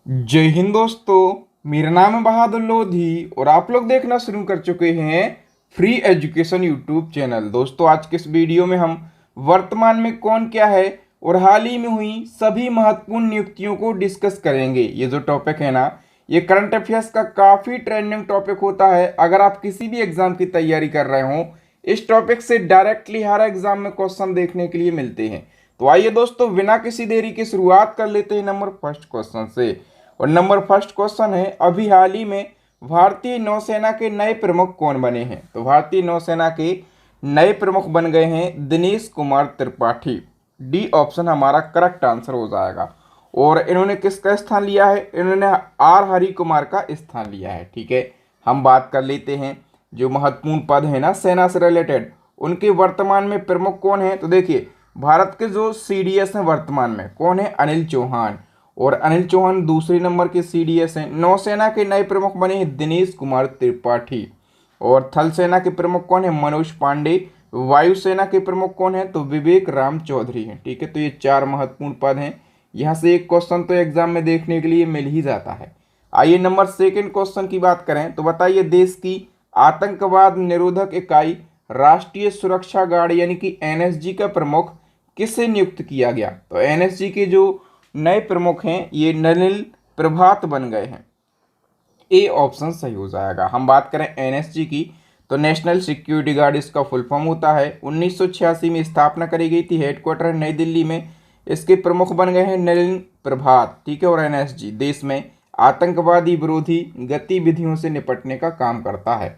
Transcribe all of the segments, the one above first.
जय हिंद दोस्तों। मेरा नाम है बहादुर लोधी और आप लोग देखना शुरू कर चुके हैं फ्री एजुकेशन यूट्यूब चैनल। दोस्तों, आज के इस वीडियो में हम वर्तमान में कौन क्या है और हाल ही में हुई सभी महत्वपूर्ण नियुक्तियों को डिस्कस करेंगे। ये जो टॉपिक है ना, ये करंट अफेयर्स का काफ़ी ट्रेंडिंग टॉपिक होता है। अगर आप किसी भी एग्जाम की तैयारी कर रहे हो, इस टॉपिक से डायरेक्टली हर एग्जाम में क्वेश्चन देखने के लिए मिलते हैं। तो आइए दोस्तों, बिना किसी देरी की शुरुआत कर लेते हैं नंबर फर्स्ट क्वेश्चन से। और नंबर फर्स्ट क्वेश्चन है, अभी हाल ही में भारतीय नौसेना के नए प्रमुख कौन बने हैं? तो भारतीय नौसेना के नए प्रमुख बन गए हैं दिनेश कुमार त्रिपाठी। डी ऑप्शन हमारा करेक्ट आंसर हो जाएगा। और इन्होंने किसका स्थान लिया है? इन्होंने आर हरि कुमार का स्थान लिया है। ठीक है, हम बात कर लेते हैं जो महत्वपूर्ण पद है ना सेना से रिलेटेड, उनके वर्तमान में प्रमुख कौन है। तो देखिए, भारत के जो सीडीएस हैं वर्तमान में कौन है? अनिल चौहान। और अनिल चौहान दूसरे नंबर के सीडीएस हैं। नौसेना के नए प्रमुख बने हैं दिनेश कुमार त्रिपाठी। और थल सेना के प्रमुख कौन है? मनोज पांडे। वायुसेना के प्रमुख कौन है? तो विवेक राम चौधरी हैं। ठीक है, तो ये चार महत्वपूर्ण पद हैं। यहाँ से एक क्वेश्चन तो एग्जाम में देखने के लिए मिल ही जाता है। आइए नंबर सेकंड क्वेश्चन की बात करें तो बताइए, देश की आतंकवाद निरोधक इकाई राष्ट्रीय सुरक्षा गार्ड यानी कि एनएसजी का प्रमुख किसे नियुक्त किया गया? तो एनएसजी के जो नए प्रमुख हैं ये नलिन प्रभात बन गए हैं। ए ऑप्शन सही हो जाएगा। हम बात करें एनएसजी की तो नेशनल सिक्योरिटी गार्ड इसका फुल फॉर्म होता है। 1986 में स्थापना करी गई थी, हेडक्वार्टर है नई दिल्ली में। इसके प्रमुख बन गए हैं नलिन प्रभात। ठीक है, और एनएसजी देश में आतंकवादी विरोधी गतिविधियों से निपटने का काम करता है।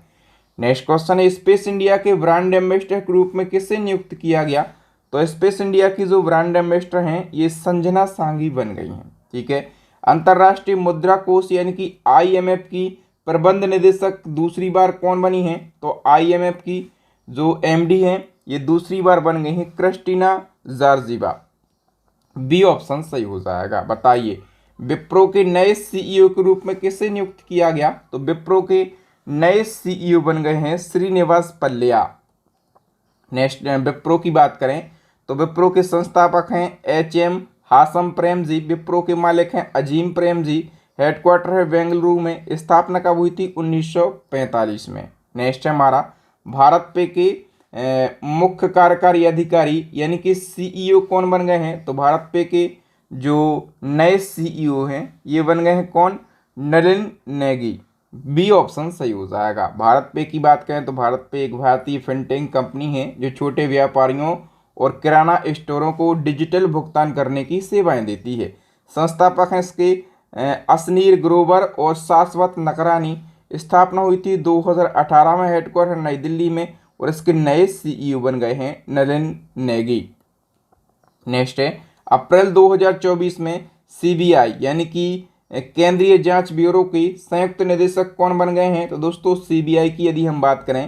नेक्स्ट क्वेश्चन है, स्पेस इंडिया के ब्रांड एम्बेसडर के रूप में किसे नियुक्त किया गया? तो स्पेस इंडिया की जो ब्रांड एम्बेसडर हैं ये संजना सांघी बन गई हैं। ठीक है, अंतर्राष्ट्रीय मुद्रा कोष यानी कि आईएमएफ की प्रबंध निदेशक दूसरी बार कौन बनी हैं? तो आईएमएफ की जो एमडी हैं ये दूसरी बार बन गई हैं क्रिस्टीना जॉर्जिवा। बी ऑप्शन सही हो जाएगा। बताइए, विप्रो के नए सीईओ के रूप में किसे नियुक्त किया गया? तो विप्रो के नए सीईओ बन गए हैं श्रीनिवास पल्लिया। नेक्स्ट विप्रो की बात करें तो विप्रो के संस्थापक हैं एचएम हासम प्रेम जी। विप्रो के मालिक हैं अजीम प्रेम जी। हेडक्वार्टर है बेंगलुरु में। स्थापना कब हुई थी? 1945 में। नेक्स्ट है हमारा, भारत पे के मुख्य कार्यकारी अधिकारी यानी कि सीईओ कौन बन गए हैं? तो भारत पे के जो नए सीईओ हैं ये बन गए हैं कौन? नलिन नेगी। बी ऑप्शन सही हो जाएगा। भारत पे की बात करें तो भारत पे एक भारतीय फिनटेक कंपनी है जो छोटे व्यापारियों और किराना स्टोरों को डिजिटल भुगतान करने की सेवाएं देती है। संस्थापक हैं इसके असनीर ग्रोवर और शाश्वत नकरानी। स्थापना हुई थी 2018 में, हेडक्वार्टर नई दिल्ली में। और इसके नए सीईओ बन गए हैं नलिन नेगी। नेक्स्ट है, अप्रैल 2024 में सीबीआई यानी कि केंद्रीय जांच ब्यूरो की संयुक्त निदेशक कौन बन गए हैं? तो दोस्तों, सीबीआई की यदि हम बात करें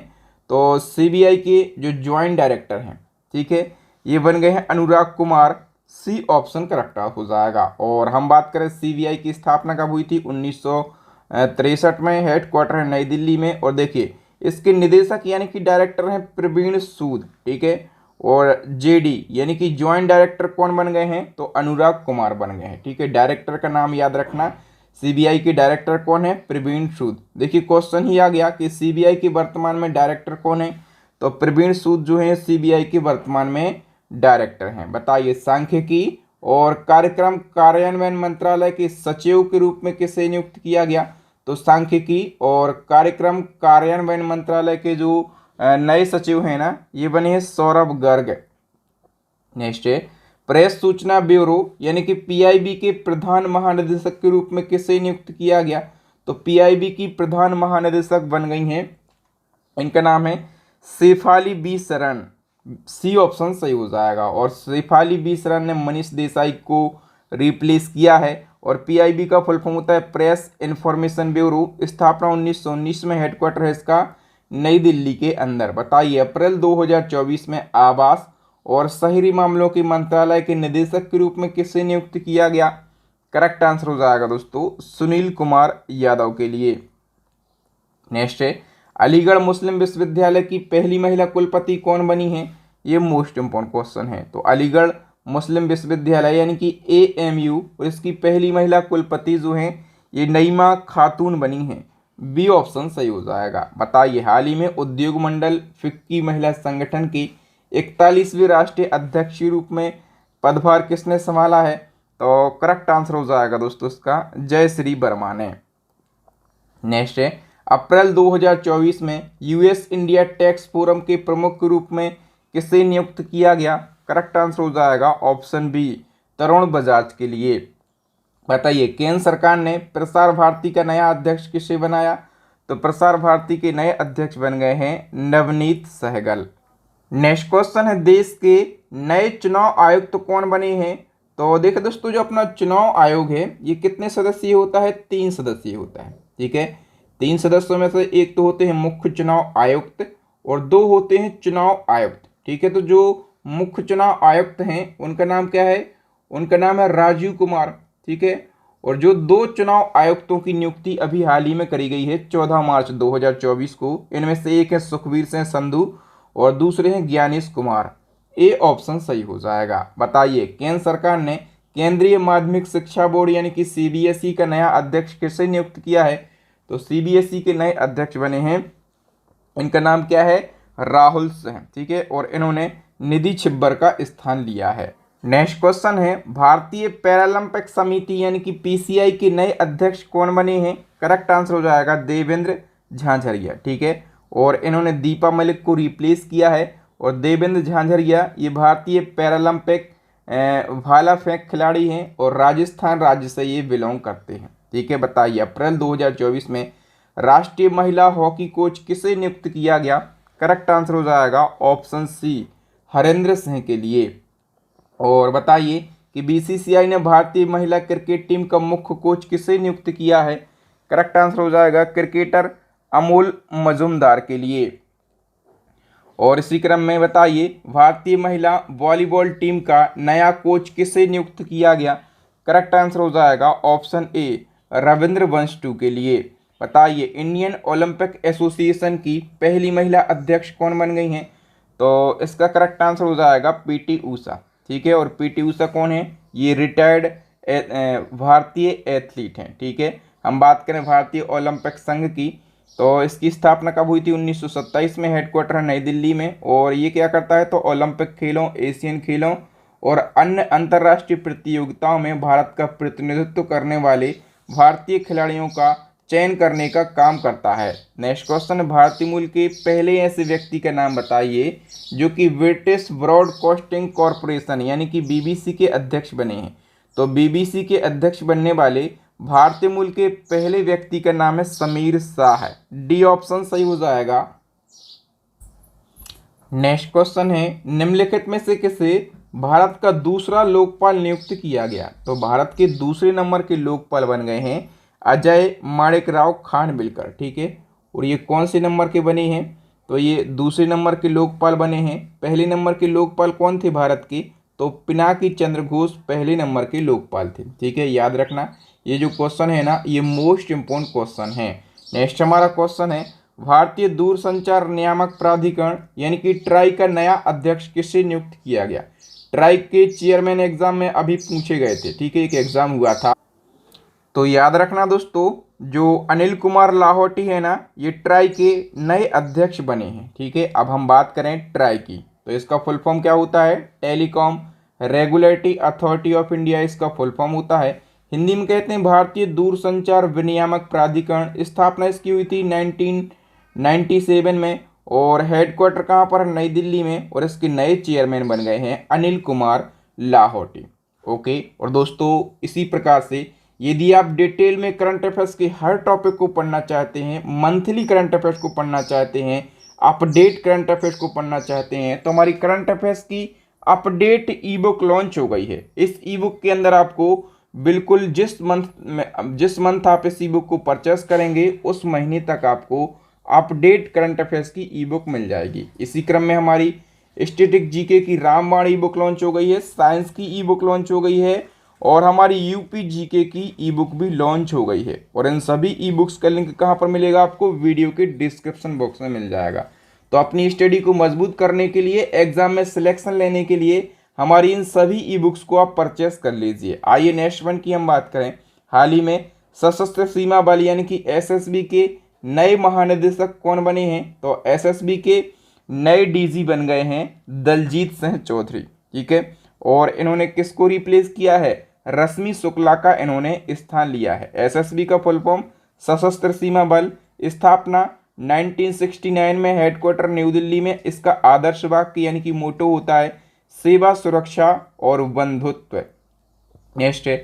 तो सीबीआई के जो ज्वाइंट डायरेक्टर हैं, ठीक है, ये बन गए हैं अनुराग कुमार। सी ऑप्शन करेक्ट हो जाएगा। और हम बात करें सीबीआई की स्थापना कब हुई थी? 1963 में। हेडक्वार्टर है नई दिल्ली में। और देखिए, इसके निदेशक यानी कि डायरेक्टर हैं प्रवीण सूद। ठीक है, और जेडी यानी कि ज्वाइंट डायरेक्टर कौन बन गए हैं? तो अनुराग कुमार बन गए हैं। ठीक है, डायरेक्टर का नाम याद रखना। सीबीआई के डायरेक्टर कौन है? प्रवीण सूद। देखिए, क्वेश्चन ही आ गया कि सीबीआई के वर्तमान में डायरेक्टर कौन है? तो प्रवीण सूद जो है सीबीआई के वर्तमान में डायरेक्टर हैं। बताइए, सांख्यिकी और कार्यक्रम कार्यान्वयन मंत्रालय के सचिव के रूप में किसे नियुक्त किया गया? तो सांख्यिकी और कार्यक्रम कार्यान्वयन मंत्रालय के जो नए सचिव हैं ना, ये बने हैं सौरभ गर्ग। नेक्स्ट है, प्रेस सूचना ब्यूरो यानी कि पीआईबी के प्रधान महानिदेशक के रूप में किसे नियुक्त किया गया? तो पीआईबी की प्रधान महानिदेशक बन गई हैं, इनका नाम है शेफाली बी शरण। सी ऑप्शन सही हो जाएगा। और शेफाली बी शरण ने मनीष देसाई को रिप्लेस किया है। और पीआईबी का फुल फॉर्म होता है प्रेस इंफॉर्मेशन ब्यूरो। स्थापना 1919 में। हेडक्वार्टर है इसका नई दिल्ली के अंदर। बताइए, अप्रैल 2024 में आवास और शहरी मामलों के मंत्रालय के निदेशक के रूप में किसे नियुक्त किया गया? करेक्ट आंसर हो जाएगा दोस्तों सुनील कुमार यादव के लिए। नेक्स्ट है, अलीगढ़ मुस्लिम विश्वविद्यालय की पहली महिला कुलपति कौन बनी है? ये मोस्ट इंपॉर्टेंट क्वेश्चन है। तो अलीगढ़ मुस्लिम विश्वविद्यालय यानी कि AMU, और इसकी पहली महिला कुलपति जो हैं ये नईमा खातून बनी हैं। बी ऑप्शन सही हो जाएगा। बताइए हाल ही में उद्योग मंडल फिक्की महिला संगठन की 41वीं राष्ट्रीय अध्यक्ष के रूप में पदभार किसने संभाला है? तो करेक्ट आंसर हो जाएगा दोस्तों इसका जयश्री वर्मा ने। नेक्स्ट है, अप्रैल 2024 में US इंडिया टैक्स फोरम के प्रमुख के रूप में किसे नियुक्त किया गया? करेक्ट आंसर हो जाएगा ऑप्शन बी, तरुण बजाज के लिए। बताइए केंद्र सरकार ने प्रसार भारती का नया अध्यक्ष किसे बनाया? तो प्रसार भारती के नए अध्यक्ष बन गए हैं नवनीत सहगल। नेक्स्ट क्वेश्चन है, देश के नए चुनाव आयुक्त कौन बने हैं? तो देखो दोस्तों, जो अपना चुनाव आयोग है ये कितने सदस्यीय होता है? 3 सदस्यीय होता है। ठीक है, 3 सदस्यों में से एक तो होते हैं मुख्य चुनाव आयुक्त और 2 होते हैं चुनाव आयुक्त। ठीक है, तो जो मुख्य चुनाव आयुक्त हैं उनका नाम क्या है? उनका नाम है राजीव कुमार। ठीक है, और जो 2 चुनाव आयुक्तों की नियुक्ति अभी हाल ही में करी गई है 14 मार्च 2024 को, इनमें से एक है सुखबीर सिंह संधू और दूसरे हैं ज्ञानेश कुमार। ए ऑप्शन सही हो जाएगा। बताइए केंद्र सरकार ने केंद्रीय माध्यमिक शिक्षा बोर्ड यानी कि CBSE का नया अध्यक्ष किसे नियुक्त किया है? तो CBSE के नए अध्यक्ष बने हैं, इनका नाम क्या है? राहुल सिंह। ठीक है, और इन्होंने निधि छिब्बर का स्थान लिया है। नेक्स्ट क्वेश्चन है, भारतीय पैरालंपिक समिति यानी कि PCI के नए अध्यक्ष कौन बने हैं? करेक्ट आंसर हो जाएगा देवेंद्र झाझरिया। ठीक है, और इन्होंने दीपा मलिक को रिप्लेस किया है। और देवेंद्र झाझरिया ये भारतीय पैरालंपिक भाला फेंक खिलाड़ी हैं और राजस्थान राज्य से ये बिलोंग करते हैं। ठीक है, बताइए अप्रैल 2024 में राष्ट्रीय महिला हॉकी कोच किसे नियुक्त किया गया? करेक्ट आंसर हो जाएगा ऑप्शन सी, हरेंद्र सिंह के लिए। और बताइए कि BCCI ने भारतीय महिला क्रिकेट टीम का मुख्य कोच किसे नियुक्त किया है? करेक्ट आंसर हो जाएगा क्रिकेटर अमोल मजुमदार के लिए। और इसी क्रम में बताइए भारतीय महिला वॉलीबॉल टीम का नया कोच किसे नियुक्त किया गया? करेक्ट आंसर हो जाएगा ऑप्शन ए, रविंद्र वंशटू के लिए। बताइए इंडियन ओलंपिक एसोसिएशन की पहली महिला अध्यक्ष कौन बन गई हैं? तो इसका करेक्ट आंसर हो जाएगा PT ऊषा। ठीक है, और PT ऊषा कौन है? ये रिटायर्ड भारतीय एथलीट हैं। ठीक है, हम बात करें भारतीय ओलंपिक संघ की, तो इसकी स्थापना कब हुई थी? 1927 में, हेडक्वार्टर है नई दिल्ली में। और ये क्या करता है? तो ओलंपिक खेलों, एशियन खेलों और अन्य अंतर्राष्ट्रीय प्रतियोगिताओं में भारत का प्रतिनिधित्व करने वाले भारतीय खिलाड़ियों का चयन करने का काम करता है। नेक्स्ट क्वेश्चन, भारतीय मूल के पहले ऐसे व्यक्ति का नाम बताइए जो कि ब्रिटिश ब्रॉडकास्टिंग कॉरपोरेशन यानी कि BBC के अध्यक्ष बने हैं। तो BBC के अध्यक्ष बनने वाले भारतीय मूल के पहले व्यक्ति का नाम है समीर शाह है। डी ऑप्शन सही हो जाएगा। नेक्स्ट क्वेश्चन है, निम्नलिखित में से किसे भारत का दूसरा लोकपाल नियुक्त किया गया? तो भारत के दूसरे नंबर के लोकपाल बन गए हैं अजय माणिकराव खानविलकर। ठीक है, और ये कौन से नंबर के बने हैं? तो ये दूसरे नंबर के लोकपाल बने हैं। पहले नंबर के लोकपाल कौन थे भारत के? तो पिनाकी चंद्र घोष पहले नंबर के लोकपाल थे। ठीक है, याद रखना ये जो क्वेश्चन है ना ये मोस्ट इम्पोर्टेंट क्वेश्चन है। नेक्स्ट हमारा क्वेश्चन है, भारतीय दूरसंचार नियामक प्राधिकरण यानी कि ट्राई का नया अध्यक्ष किससे नियुक्त किया गया? ट्राई के चेयरमैन एग्जाम में अभी पूछे गए थे। ठीक है, एक एग्जाम हुआ था, तो याद रखना दोस्तों जो अनिल कुमार लाहौटी है ना ये ट्राई के नए अध्यक्ष बने हैं। ठीक है, अब हम बात करें ट्राई की, तो इसका फुल फॉर्म क्या होता है? Telecom regulatory authority of India इसका फुल फॉर्म होता है। हिंदी में कहते हैं भारतीय दूरसंचार विनियामक प्राधिकरण। स्थापना इसकी हुई थी 1997 में और हेडक्वार्टर कहाँ पर? नई दिल्ली में। और इसके नए चेयरमैन बन गए हैं अनिल कुमार लाहौटी। ओके, और दोस्तों इसी प्रकार से यदि आप डिटेल में करंट अफेयर्स के हर टॉपिक को पढ़ना चाहते हैं, मंथली करंट अफेयर्स को पढ़ना चाहते हैं, अपडेट करंट अफेयर्स को पढ़ना चाहते हैं, तो हमारी करंट अफेयर्स की अपडेट ई बुक लॉन्च हो गई है। इस ई बुक के अंदर आपको बिल्कुल जिस मंथ आप इस ई बुक को परचेस करेंगे उस महीने तक आपको अपडेट करंट अफेयर्स की ई बुक मिल जाएगी। इसी क्रम में हमारी स्टैटिक जीके की रामबाण ई बुक लॉन्च हो गई है, साइंस की ई बुक लॉन्च हो गई है और हमारी यूपी जीके की ई बुक भी लॉन्च हो गई है। और इन सभी ई बुक्स का लिंक कहाँ पर मिलेगा? आपको वीडियो के डिस्क्रिप्शन बॉक्स में मिल जाएगा। तो अपनी स्टडी को मजबूत करने के लिए, एग्जाम में सिलेक्शन लेने के लिए हमारी इन सभी ई बुक्स को आप परचेस कर लीजिए। आइए नेक्स्ट वन की हम बात करें। हाल ही में सशस्त्र सीमा बल यानी कि एसएसबी के नए महानिदेशक कौन बने हैं? तो एसएसबी के नए डीजी बन गए हैं दलजीत सिंह चौधरी, ठीक है। और इन्होंने किसको रिप्लेस किया है? रश्मि शुक्ला का इन्होंने स्थान लिया है। एसएसबी का फुल फॉर्म सशस्त्र सीमा बल, स्थापना 1969 में, हेडक्वार्टर न्यू दिल्ली में। इसका आदर्श वाक्य यानी कि मोटो होता है सेवा, सुरक्षा और बंधुत्व। नेक्स्ट है,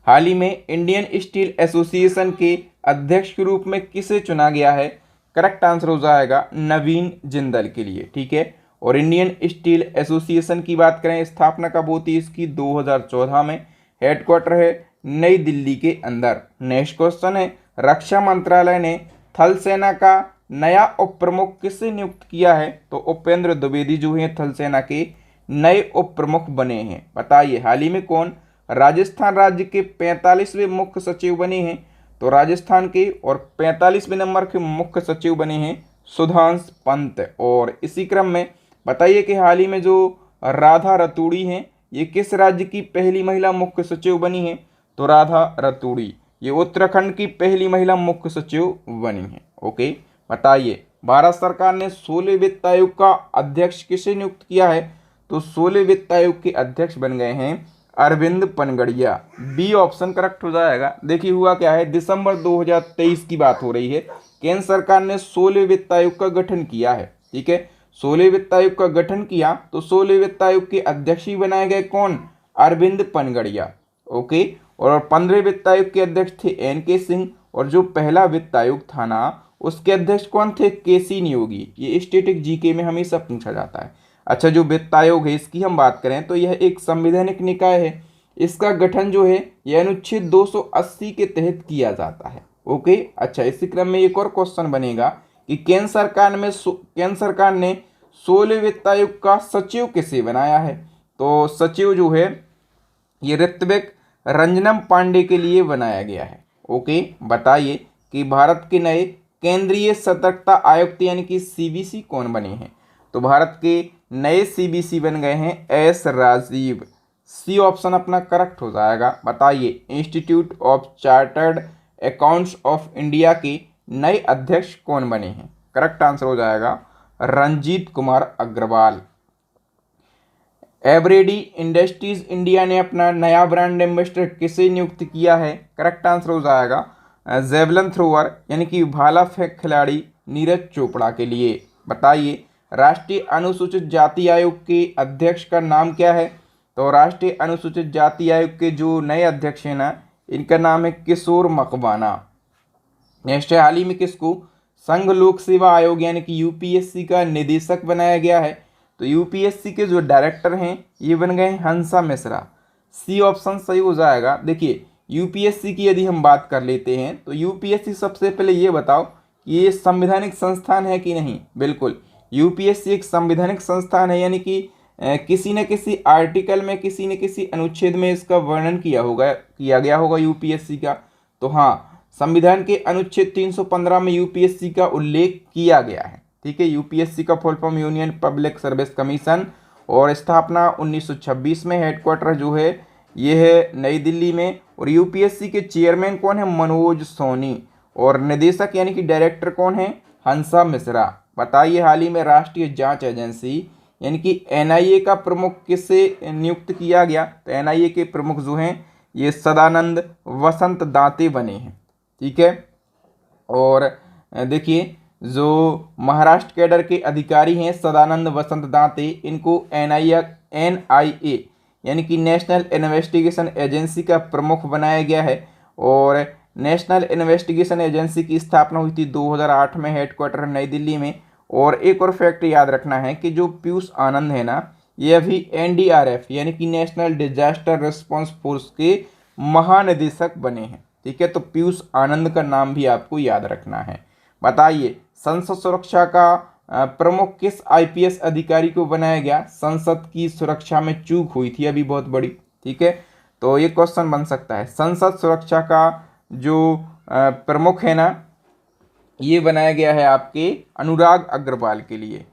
हाल ही में इंडियन स्टील एसोसिएशन के अध्यक्ष के रूप में किसे चुना गया है? करेक्ट आंसर हो जाएगा नवीन जिंदल के लिए, ठीक है। और इंडियन स्टील एसोसिएशन की बात करें, स्थापना कब होती है इसकी? 2014 में। हेडक्वार्टर है नई दिल्ली के अंदर। नेक्स्ट क्वेश्चन है, रक्षा मंत्रालय ने थल सेना का नया उप प्रमुख किसे नियुक्त किया है? तो उपेंद्र द्विवेदी जो है थल सेना के नए उप प्रमुख बने हैं। बताइए हाल ही में कौन? राजस्थान राज्य के 45वें मुख्य सचिव बने हैं। तो राजस्थान के और 45वें नंबर के मुख्य सचिव बने हैं सुधांश पंत। और इसी क्रम में बताइए कि हाल ही में जो राधा रतूड़ी हैं, ये किस राज्य की पहली महिला मुख्य सचिव बनी है? तो राधा रतूड़ी ये उत्तराखंड की पहली महिला मुख्य सचिव बनी है। ओके, बताइए भारत सरकार ने 16वें वित्त आयोग का अध्यक्ष किसे नियुक्त किया है? तो 16वें वित्त आयोग के अध्यक्ष बन गए हैं Arvind Panagariya. B option correct हो जाएगा। देखिए हुआ क्या है, दिसंबर 2023 की बात हो रही है। केंद्र सरकार ने 16वें वित्त आयोग का गठन किया है, ठीक है। 16वें वित्त आयोग का गठन किया तो 16वें वित्त आयोग के अध्यक्ष ही बनाए गए कौन? अरविंद पनगड़िया। ओके, और 15वें वित्त आयोग के अध्यक्ष थे एन.के. सिंह। और जो पहला वित्त आयोग था ना, उसके अध्यक्ष कौन थे? के.सी. नियोगी। ये स्टैटिक जीके में हमेशा पूछा जाता है। अच्छा, जो वित्त आयोग है इसकी हम बात करें तो यह एक संवैधानिक निकाय है। इसका गठन जो है यह अनुच्छेद 280 के तहत किया जाता है। ओके, अच्छा, इसी क्रम में एक और क्वेश्चन बनेगा कि केंद्र सरकार ने 16वें वित्त आयोग का सचिव किसे बनाया है? तो सचिव जो है ये ऋत्विक रंजनम पांडे के लिए बनाया गया है। ओके, बताइए कि भारत के नए केंद्रीय सतर्कता आयुक्त यानी कि सीबीसी कौन बने हैं? तो भारत के नए सीबीसी बन गए हैं एस राजीव। सी ऑप्शन अपना करेक्ट हो जाएगा। बताइए institute of chartered accounts of India के नए अध्यक्ष कौन बने हैं? करेक्ट आंसर हो जाएगा Ranjit Kumar Agarwal. Eveready Industries India ने अपना नया ब्रांड एम्बेसडर किसे नियुक्त किया है? करेक्ट आंसर हो जाएगा जेवलिन थ्रोअर यानी कि भाला फेंक खिलाड़ी नीरज चोपड़ा के लिए। बताइए राष्ट्रीय अनुसूचित जाति आयोग के अध्यक्ष का नाम क्या है? तो राष्ट्रीय अनुसूचित जाति आयोग के जो नए अध्यक्ष हैं ना, इनका नाम है किशोर मकवाना। नेक्स्ट है, हाल ही में किसको संघ लोक सेवा आयोग यानी कि यूपीएससी का निदेशक बनाया गया है? तो यूपीएससी के जो डायरेक्टर हैं ये बन गए हंसा मिश्रा। सी ऑप्शन सही हो जाएगा। देखिए यूपीएससी की यदि हम बात कर लेते हैं तो यूपीएससी सबसे पहले ये बताओ कि ये संवैधानिक संस्थान है कि नहीं? बिल्कुल, यूपीएससी एक संवैधानिक संस्थान है, यानी कि किसी न किसी आर्टिकल में, किसी न किसी अनुच्छेद में इसका वर्णन किया गया होगा यूपीएससी का। तो हाँ, संविधान के अनुच्छेद 315 में यूपीएससी का उल्लेख किया गया है, ठीक है। यूपीएससी का full form union public service commission, और स्थापना 1926 में। हेडक्वार्टर जो है ये है नई दिल्ली में। और यूपीएससी के चेयरमैन कौन है? मनोज सोनी। और निदेशक यानी कि डायरेक्टर कौन है? हंसा मिश्रा। बताइए हाल ही में राष्ट्रीय जांच एजेंसी यानी कि एनआईए का प्रमुख किससे नियुक्त किया गया? तो एनआईए के प्रमुख जो हैं ये सदानंद वसंत दाते बने हैं, ठीक है। और देखिए जो महाराष्ट्र कैडर के अधिकारी हैं सदानंद वसंत दाते, इनको एनआईए यानी कि नेशनल इन्वेस्टिगेशन एजेंसी का प्रमुख बनाया गया है। और नेशनल इन्वेस्टिगेशन एजेंसी की स्थापना हुई थी 2008 में, हेडक्वार्टर नई दिल्ली में। और एक और फैक्ट याद रखना है कि जो पीयूष आनंद है ना, ये अभी एनडीआरएफ यानी कि नेशनल डिजास्टर रिस्पांस फोर्स के महानिदेशक बने हैं, ठीक है। तो पीयूष आनंद का नाम भी आपको याद रखना है। बताइए संसद सुरक्षा का प्रमुख किस आईपीएस अधिकारी को बनाया गया? संसद की सुरक्षा में चूक हुई थी अभी बहुत बड़ी, ठीक है। तो ये क्वेश्चन बन सकता है, संसद सुरक्षा का जो प्रमुख है ना, ये बनाया गया है आपके अनुराग अग्रवाल के लिए।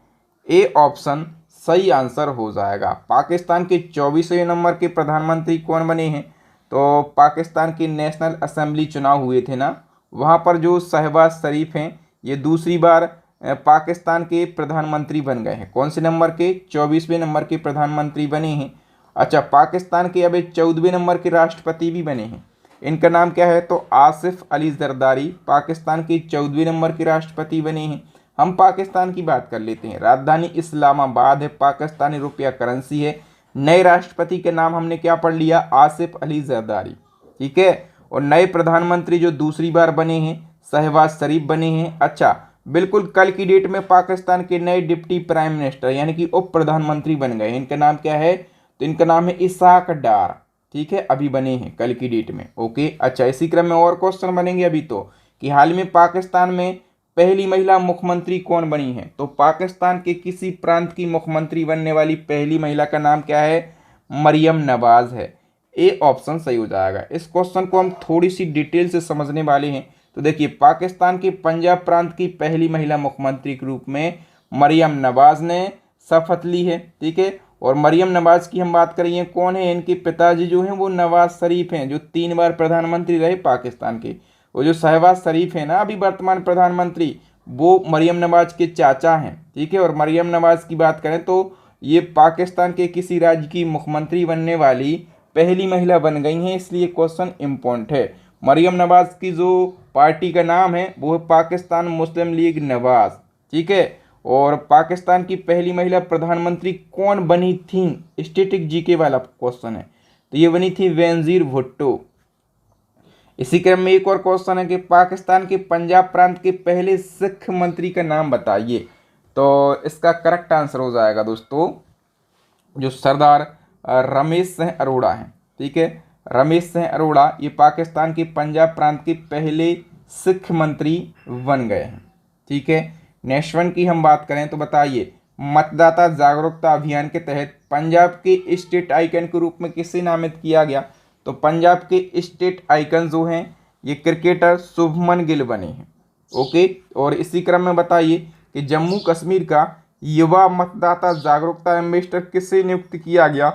ए ऑप्शन सही आंसर हो जाएगा। पाकिस्तान के 24वें नंबर के प्रधानमंत्री कौन बने हैं? तो पाकिस्तान की नेशनल असेंबली चुनाव हुए थे ना, वहाँ पर जो शहबाज शरीफ हैं ये दूसरी बार पाकिस्तान के प्रधानमंत्री बन गए हैं। कौन से नंबर के? 24वें नंबर के प्रधानमंत्री बने हैं। अच्छा, पाकिस्तान के अब 14वें नंबर के राष्ट्रपति भी बने हैं। इनका नाम क्या है? तो आसिफ अली जरदारी पाकिस्तान के 14वें नंबर के राष्ट्रपति बने हैं। हम पाकिस्तान की बात कर लेते हैं। राजधानी इस्लामाबाद है, पाकिस्तानी रुपया करेंसी है। नए राष्ट्रपति के नाम हमने क्या पढ़ लिया? आसिफ अली जरदारी, ठीक है। और नए प्रधानमंत्री जो दूसरी बार बने हैं शहबाज शरीफ बने हैं। अच्छा, बिल्कुल कल की डेट में पाकिस्तान के नए डिप्टी प्राइम मिनिस्टर यानी कि उप प्रधानमंत्री बन गए। इनका नाम क्या है? तो इनका नाम है इसाक डार, ठीक है, अभी बने हैं कल की डेट में। ओके, अच्छा, इसी क्रम में और क्वेश्चन बनेंगे अभी तो कि हाल में पाकिस्तान में पहली महिला मुख्यमंत्री कौन बनी है? तो पाकिस्तान के किसी प्रांत की मुख्यमंत्री बनने वाली पहली महिला का नाम क्या है? मरियम नवाज है। ए ऑप्शन सही हो जाएगा। इस क्वेश्चन को हम थोड़ी सी डिटेल से समझने वाले हैं। तो देखिए, पाकिस्तान के पंजाब प्रांत की पहली महिला मुख्यमंत्री के रूप में मरियम नवाज ने शपथ ली है, ठीक है। और मरियम नवाज की हम बात करें, कौन है? इनके पिताजी जो हैं वो नवाज शरीफ हैं, जो 3 बार प्रधानमंत्री रहे पाकिस्तान के। वो जो शहबाज शरीफ है ना अभी वर्तमान प्रधानमंत्री, वो मरियम नवाज के चाचा हैं, ठीक है। और मरियम नवाज की बात करें तो ये पाकिस्तान के किसी राज्य की मुख्यमंत्री बनने वाली पहली महिला बन गई हैं, इसलिए क्वेश्चन इम्पोर्टेंट है। मरियम नवाज की जो पार्टी का नाम है वो है पाकिस्तान मुस्लिम लीग नवाज, ठीक है। और पाकिस्तान की पहली महिला प्रधानमंत्री कौन बनी थी? स्टैटिक जीके वाला क्वेश्चन है, तो ये बनी थी बेनजीर भुट्टो। इसी क्रम में एक और क्वेश्चन है कि पाकिस्तान के पंजाब प्रांत के पहले सिख मंत्री का नाम बताइए। तो इसका करेक्ट आंसर हो जाएगा दोस्तों जो सरदार रमेश सिंह अरोड़ा हैं, ठीक है। रमेश सिंह अरोड़ा ये पाकिस्तान के पंजाब प्रांत के पहले सिख मंत्री बन गए हैं, ठीक है। नेक्स्ट वन की हम बात करें तो बताइए, मतदाता जागरूकता अभियान के तहत पंजाब के स्टेट आइकन के रूप में किसे नामित किया गया? तो पंजाब के स्टेट आइकन जो हैं ये क्रिकेटर शुभमन गिल बने हैं, ओके। और इसी क्रम में बताइए कि जम्मू कश्मीर का युवा मतदाता जागरूकता एम्बेसडर किसे नियुक्त किया गया?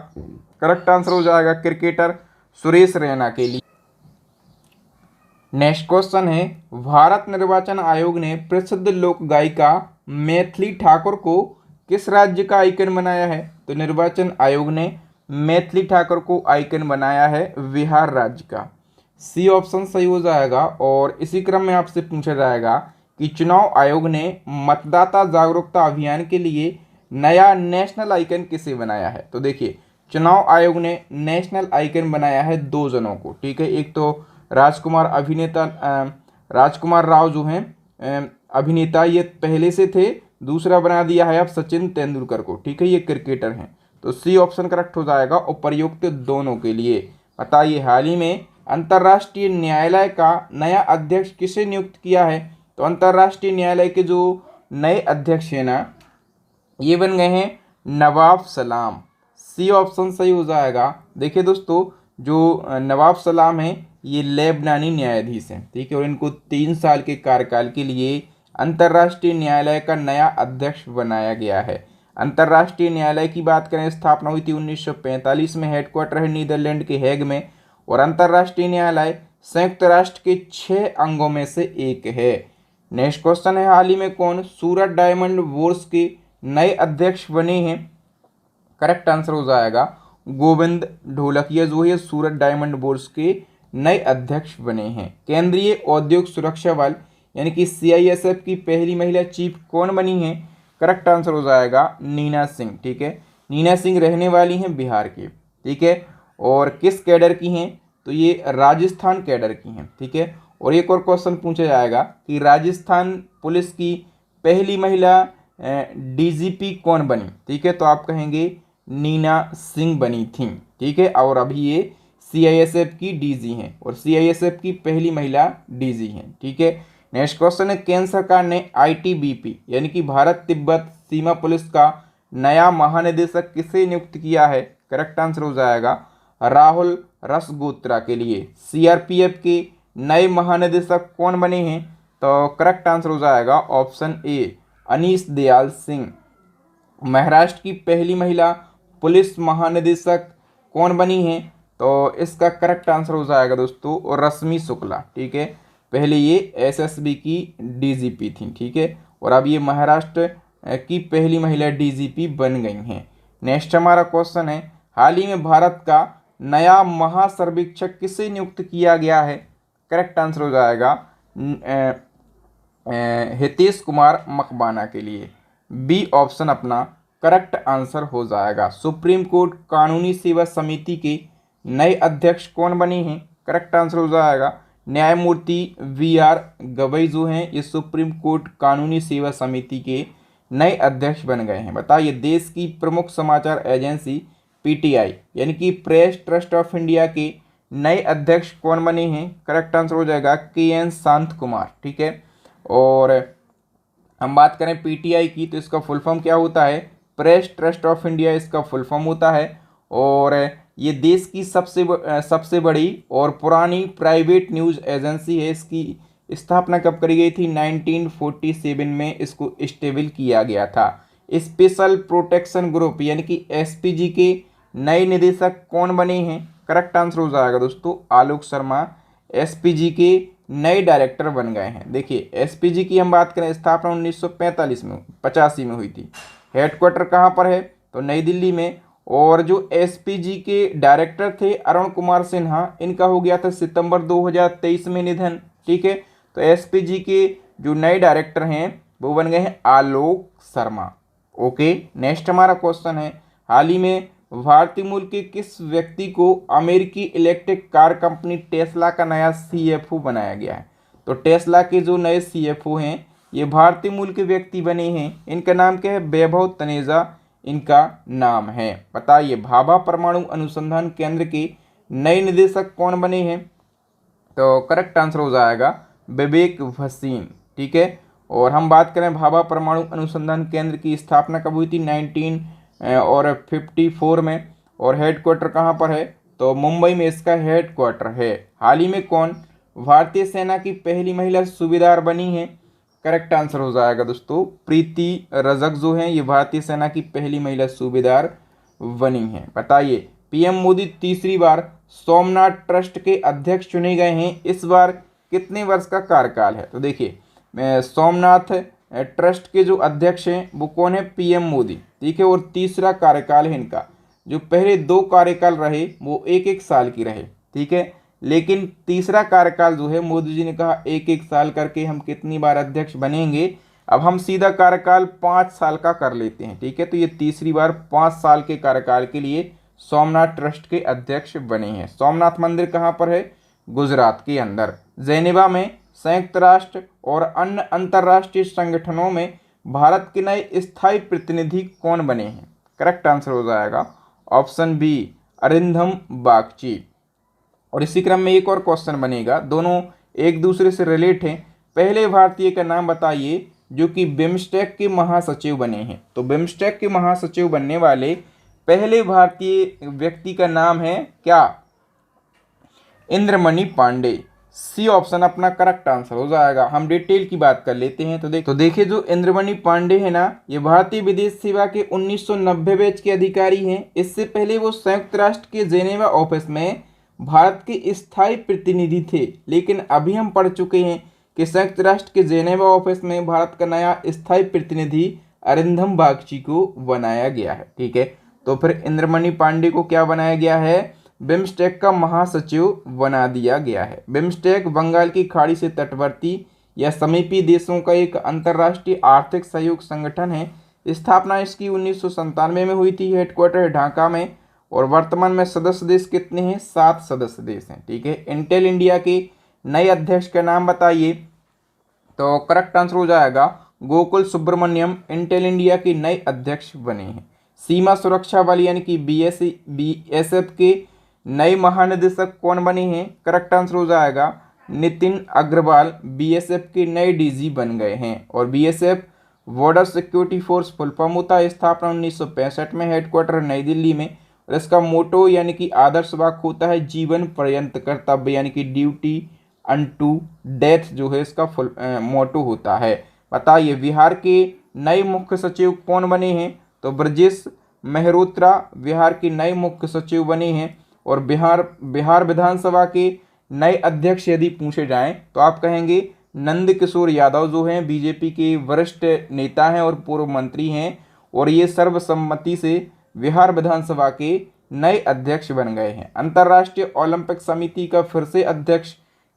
करेक्ट आंसर हो जाएगा क्रिकेटर सुरेश रैना के लिए। नेक्स्ट क्वेश्चन है, भारत निर्वाचन आयोग ने प्रसिद्ध लोक गायिका मैथिली ठाकुर को किस राज्य का आइकन बनाया है? तो निर्वाचन आयोग ने मैथिली ठाकुर को आइकन बनाया है बिहार राज्य का। सी ऑप्शन सही हो जाएगा। और इसी क्रम में आपसे पूछा जाएगा कि चुनाव आयोग ने मतदाता जागरूकता अभियान के लिए नया नेशनल आइकन किसे बनाया है? तो देखिए, चुनाव आयोग ने नेशनल आइकन बनाया है 2 जनों को, ठीक है। एक तो राजकुमार राव जो हैं अभिनेता, ये पहले से थे। दूसरा बना दिया है अब सचिन तेंदुलकर को, ठीक है, ये क्रिकेटर हैं। तो सी ऑप्शन करेक्ट हो जाएगा उपर्युक्त दोनों के लिए। बताइए, हाल ही में अंतर्राष्ट्रीय न्यायालय का नया अध्यक्ष किसे नियुक्त किया है? तो अंतर्राष्ट्रीय न्यायालय के जो नए अध्यक्ष हैं ना ये बन गए हैं नवाब सलाम। सी ऑप्शन सही हो जाएगा। देखिए दोस्तों, जो नवाब सलाम हैं ये लेबनानी न्यायाधीश हैं, ठीक है। और इनको 3 साल के कार्यकाल के लिए अंतर्राष्ट्रीय न्यायालय का नया अध्यक्ष बनाया गया है। अंतर्राष्ट्रीय न्यायालय की बात करें, स्थापना हुई थी 1945 में, हेडक्वार्टर है नीदरलैंड के हेग में। और अंतर्राष्ट्रीय न्यायालय संयुक्त राष्ट्र के 6 अंगों में से एक है। नेक्स्ट क्वेश्चन है, हाल ही में कौन सूरत डायमंड बोर्स के नए अध्यक्ष बने हैं? करेक्ट आंसर हो जाएगा गोविंद ढोलकिया जो है सूरत डायमंड बोर्स के नए अध्यक्ष बने हैं। केंद्रीय औद्योगिक सुरक्षा बल यानी कि CISF की पहली महिला चीफ कौन बनी है? करेक्ट आंसर हो जाएगा नीना सिंह, ठीक है। नीना सिंह रहने वाली हैं बिहार की, ठीक है। और किस कैडर की हैं? तो ये राजस्थान कैडर की हैं, ठीक है। और एक और क्वेश्चन पूछा जाएगा कि राजस्थान पुलिस की पहली महिला DGP कौन बनी? ठीक है, तो आप कहेंगे नीना सिंह बनी थी, ठीक है। और अभी ये CISF की DG हैं और CISF की पहली महिला DG हैं, ठीक है। नेक्स्ट क्वेश्चन है, केंद्र सरकार ने ITBP यानी कि भारत तिब्बत सीमा पुलिस का नया महानिदेशक किसे नियुक्त किया है? करेक्ट आंसर हो जाएगा राहुल रसगोत्रा के लिए। CRPF के नए महानिदेशक कौन बने हैं? तो करेक्ट आंसर हो जाएगा ऑप्शन ए अनीश दयाल सिंह। महाराष्ट्र की पहली महिला पुलिस महानिदेशक कौन बनी है? तो इसका करेक्ट आंसर हो जाएगा दोस्तों रश्मि शुक्ला। ठीक है, पहले ये एसएसबी की डीजीपी थी। ठीक है, और अब ये महाराष्ट्र की पहली महिला डीजीपी बन गई हैं। नेक्स्ट हमारा क्वेश्चन है, हाल ही में भारत का नया महासर्वेक्षक किसे नियुक्त किया गया है? करेक्ट आंसर हो जाएगा हितेश कुमार मकबाना के लिए। बी ऑप्शन अपना करेक्ट आंसर हो जाएगा। सुप्रीम कोर्ट कानूनी सेवा समिति के नए अध्यक्ष कौन बने हैं? करेक्ट आंसर हो जाएगा न्यायमूर्ति वीआर गवई जो हैं ये सुप्रीम कोर्ट कानूनी सेवा समिति के नए अध्यक्ष बन गए हैं। बताइए देश की प्रमुख समाचार एजेंसी पीटीआई यानी कि प्रेस ट्रस्ट ऑफ इंडिया के नए अध्यक्ष कौन बने हैं? करेक्ट आंसर हो जाएगा के.एन. शांत कुमार। ठीक है, और हम बात करें पीटीआई की तो इसका फुल फॉर्म क्या होता है? प्रेस ट्रस्ट ऑफ इंडिया इसका फुल फॉर्म होता है। और ये देश की सबसे बड़ी और पुरानी प्राइवेट न्यूज़ एजेंसी है। इसकी स्थापना कब करी गई थी? 1947 में इसको स्टेबल किया गया था। स्पेशल प्रोटेक्शन ग्रुप यानी कि एसपीजी के नए निदेशक कौन बने हैं? करेक्ट आंसर हो जाएगा दोस्तों आलोक शर्मा एसपीजी के नए डायरेक्टर बन गए हैं। देखिए एसपीजी की हम बात करें स्थापना 1945 में 85 में हुई थी। हेडक्वार्टर कहाँ पर है? तो नई दिल्ली में। और जो एसपीजी के डायरेक्टर थे अरुण कुमार सिन्हा, इनका हो गया था सितंबर 2023 में निधन। ठीक है, तो एसपीजी के जो नए डायरेक्टर हैं वो बन गए हैं आलोक शर्मा। ओके, नेक्स्ट हमारा क्वेश्चन है, हाल ही में भारतीय मूल के किस व्यक्ति को अमेरिकी इलेक्ट्रिक कार कंपनी टेस्ला का नया सीएफओ बनाया गया है? तो टेस्ला के जो नए सीएफओ हैं ये भारतीय मूल के व्यक्ति बने हैं। इनका नाम क्या है? वैभव तनेजा इनका नाम है। बताइए भाभा परमाणु अनुसंधान केंद्र के नए निदेशक कौन बने हैं? तो करेक्ट आंसर हो जाएगा विवेक भसीन। ठीक है, और हम बात करें भाभा परमाणु अनुसंधान केंद्र की स्थापना कब हुई थी? 1954 में। और हेडक्वार्टर कहाँ पर है? तो मुंबई में इसका हेडक्वार्टर है। हाल ही में कौन भारतीय सेना की पहली महिला सूबेदार बनी है? करेक्ट आंसर हो जाएगा दोस्तों प्रीति रजक जो हैं ये भारतीय सेना की पहली महिला सूबेदार बनी हैं। बताइए पीएम मोदी तीसरी बार सोमनाथ ट्रस्ट के अध्यक्ष चुने गए हैं। इस बार कितने वर्ष का कार्यकाल है? तो देखिए सोमनाथ ट्रस्ट के जो अध्यक्ष हैं वो कौन है? पीएम मोदी। ठीक है, और तीसरा कार्यकाल है इनका। जो पहले 2 कार्यकाल रहे वो 1-1 साल की रहे। ठीक है, लेकिन तीसरा कार्यकाल जो है मोदी जी ने कहा 1-1 साल करके हम कितनी बार अध्यक्ष बनेंगे, अब हम सीधा कार्यकाल 5 साल का कर लेते हैं। ठीक है, तो ये तीसरी बार 5 साल के कार्यकाल के लिए सोमनाथ ट्रस्ट के अध्यक्ष बने हैं। सोमनाथ मंदिर कहाँ पर है? गुजरात के अंदर जेनेवा में। संयुक्त राष्ट्र और अन्य अंतर्राष्ट्रीय संगठनों में भारत के नए स्थायी प्रतिनिधि कौन बने हैं? करेक्ट आंसर हो जाएगा ऑप्शन बी अरिंदम बागची। और इसी क्रम में एक और क्वेश्चन बनेगा, दोनों एक दूसरे से रिलेट हैं। पहले भारतीय का नाम बताइए जो कि बिम्स्टेक के महासचिव बने हैं। तो बिम्स्टेक के महासचिव बनने वाले पहले भारतीय व्यक्ति का नाम है क्या? इंद्रमणि पांडे। सी ऑप्शन अपना करेक्ट आंसर हो जाएगा। हम डिटेल की बात कर लेते हैं। तो देखिए जो इंद्रमणि पांडे है ना, ये भारतीय विदेश सेवा के 1990 बैच के अधिकारी हैं। इससे पहले वो संयुक्त राष्ट्र के जेनेवा ऑफिस में भारत के स्थायी प्रतिनिधि थे। लेकिन अभी हम पढ़ चुके हैं कि संयुक्त राष्ट्र के जेनेवा ऑफिस में भारत का नया स्थायी प्रतिनिधि अरिंदम बागची को बनाया गया है। ठीक है, तो फिर इंद्रमणि पांडे को क्या बनाया गया है? बिम्स्टेक का महासचिव बना दिया गया है। बिम्स्टेक बंगाल की खाड़ी से तटवर्ती या समीपी देशों का एक अंतर्राष्ट्रीय आर्थिक सहयोग संगठन है। स्थापना इसकी 1997 में हुई थी। हेडक्वार्टर ढाका में। और वर्तमान में सदस्य देश कितने हैं? 7 सदस्य देश हैं। ठीक है, इंटेल इंडिया के नए अध्यक्ष का नाम बताइए। तो करेक्ट आंसर हो जाएगा गोकुल सुब्रमण्यम इंटेल इंडिया के नए अध्यक्ष बने हैं। सीमा सुरक्षा बल यानी कि बीएसएफ के नए महानिदेशक कौन बने हैं? करेक्ट आंसर हो जाएगा नितिन अग्रवाल बीएसएफ के नए डीजी बन गए हैं। और BSF border security force full form होता है। स्थापना 1965 में। हेडक्वार्टर नई दिल्ली में। और इसका मोटो यानी कि आदर्श वाक्य होता है जीवन पर्यंत कर्तव्य यानी कि ड्यूटी अनटू डेथ जो है इसका फुल मोटो होता है। बताइए बिहार के नए मुख्य सचिव कौन बने हैं? तो ब्रजेश मेहरोत्रा बिहार के नए मुख्य सचिव बने हैं। और बिहार विधानसभा के नए अध्यक्ष यदि पूछे जाएं तो आप कहेंगे नंद किशोर यादव जो हैं, बीजेपी के वरिष्ठ नेता हैं और पूर्व मंत्री हैं, और ये सर्वसम्मति से बिहार विधानसभा के नए अध्यक्ष बन गए हैं। अंतर्राष्ट्रीय ओलंपिक समिति का फिर से अध्यक्ष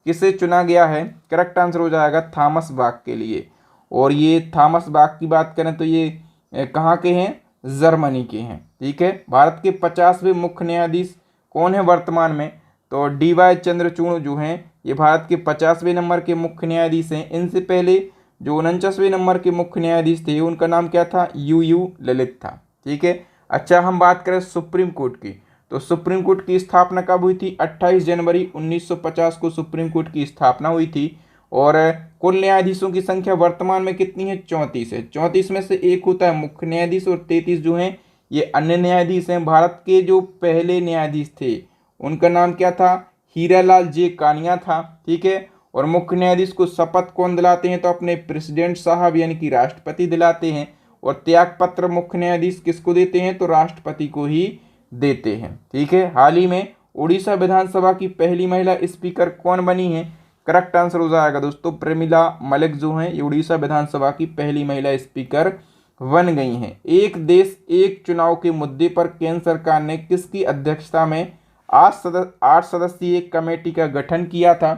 किसे चुना गया है? करेक्ट आंसर हो जाएगा थॉमस बाक के लिए। और ये थॉमस बाक की बात करें तो ये कहाँ के हैं? जर्मनी के हैं। ठीक है। भारत के 50वें मुख्य न्यायाधीश कौन है वर्तमान में? तो DY चंद्रचूड़ जो हैं ये भारत के 50वें नंबर के मुख्य न्यायाधीश हैं। इनसे पहले जो 49वें नंबर के मुख्य न्यायाधीश थे उनका नाम क्या था? UU ललित था। ठीक है। अच्छा, हम बात करें सुप्रीम कोर्ट की, तो सुप्रीम कोर्ट की स्थापना कब हुई थी? 28 जनवरी 1950 को सुप्रीम कोर्ट की स्थापना हुई थी। और कुल न्यायाधीशों की संख्या वर्तमान में कितनी है? 34 है। 34 में से एक होता है मुख्य न्यायाधीश और 33 जो हैं ये अन्य न्यायाधीश हैं। भारत के जो पहले न्यायाधीश थे उनका नाम क्या था? हीरालाल जे कानिया था। ठीक है। और मुख्य न्यायाधीश को शपथ कौन दिलाते हैं? तो अपने प्रेसिडेंट साहब यानी कि राष्ट्रपति दिलाते हैं। और त्याग पत्र मुख्य न्यायाधीश किसको देते हैं? तो राष्ट्रपति को ही देते हैं। ठीक है। हाल ही में उड़ीसा विधानसभा की पहली महिला स्पीकर कौन बनी है? करेक्ट आंसर हो जाएगा दोस्तों प्रमिला मलिक जो हैं ये उड़ीसा विधानसभा की पहली महिला स्पीकर बन गई हैं। एक देश एक चुनाव के मुद्दे पर केंद्र सरकार ने किसकी अध्यक्षता में 8 सदस्यीय कमेटी का गठन किया था?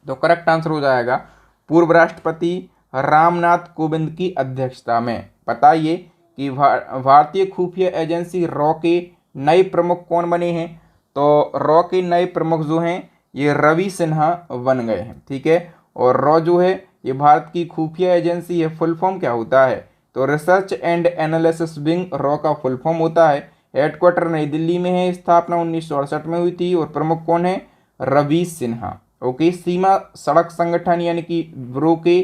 तो करेक्ट आंसर हो जाएगा पूर्व राष्ट्रपति रामनाथ कोविंद की अध्यक्षता में। बताइए कि भारतीय खुफिया एजेंसी रॉ के नए प्रमुख कौन बने हैं? तो रॉ के नए प्रमुख जो हैं ये रवि सिन्हा बन गए हैं। ठीक है। और रॉ जो है ये भारत की खुफिया एजेंसी है। फुल फॉर्म क्या होता है? तो research and analysis wing raw का फुल फॉर्म होता है। हेडक्वार्टर नई दिल्ली में है। स्थापना 1968 में हुई थी। और प्रमुख कौन है? रवि सिन्हा। ओके। सीमा सड़क संगठन यानी कि ब्रो के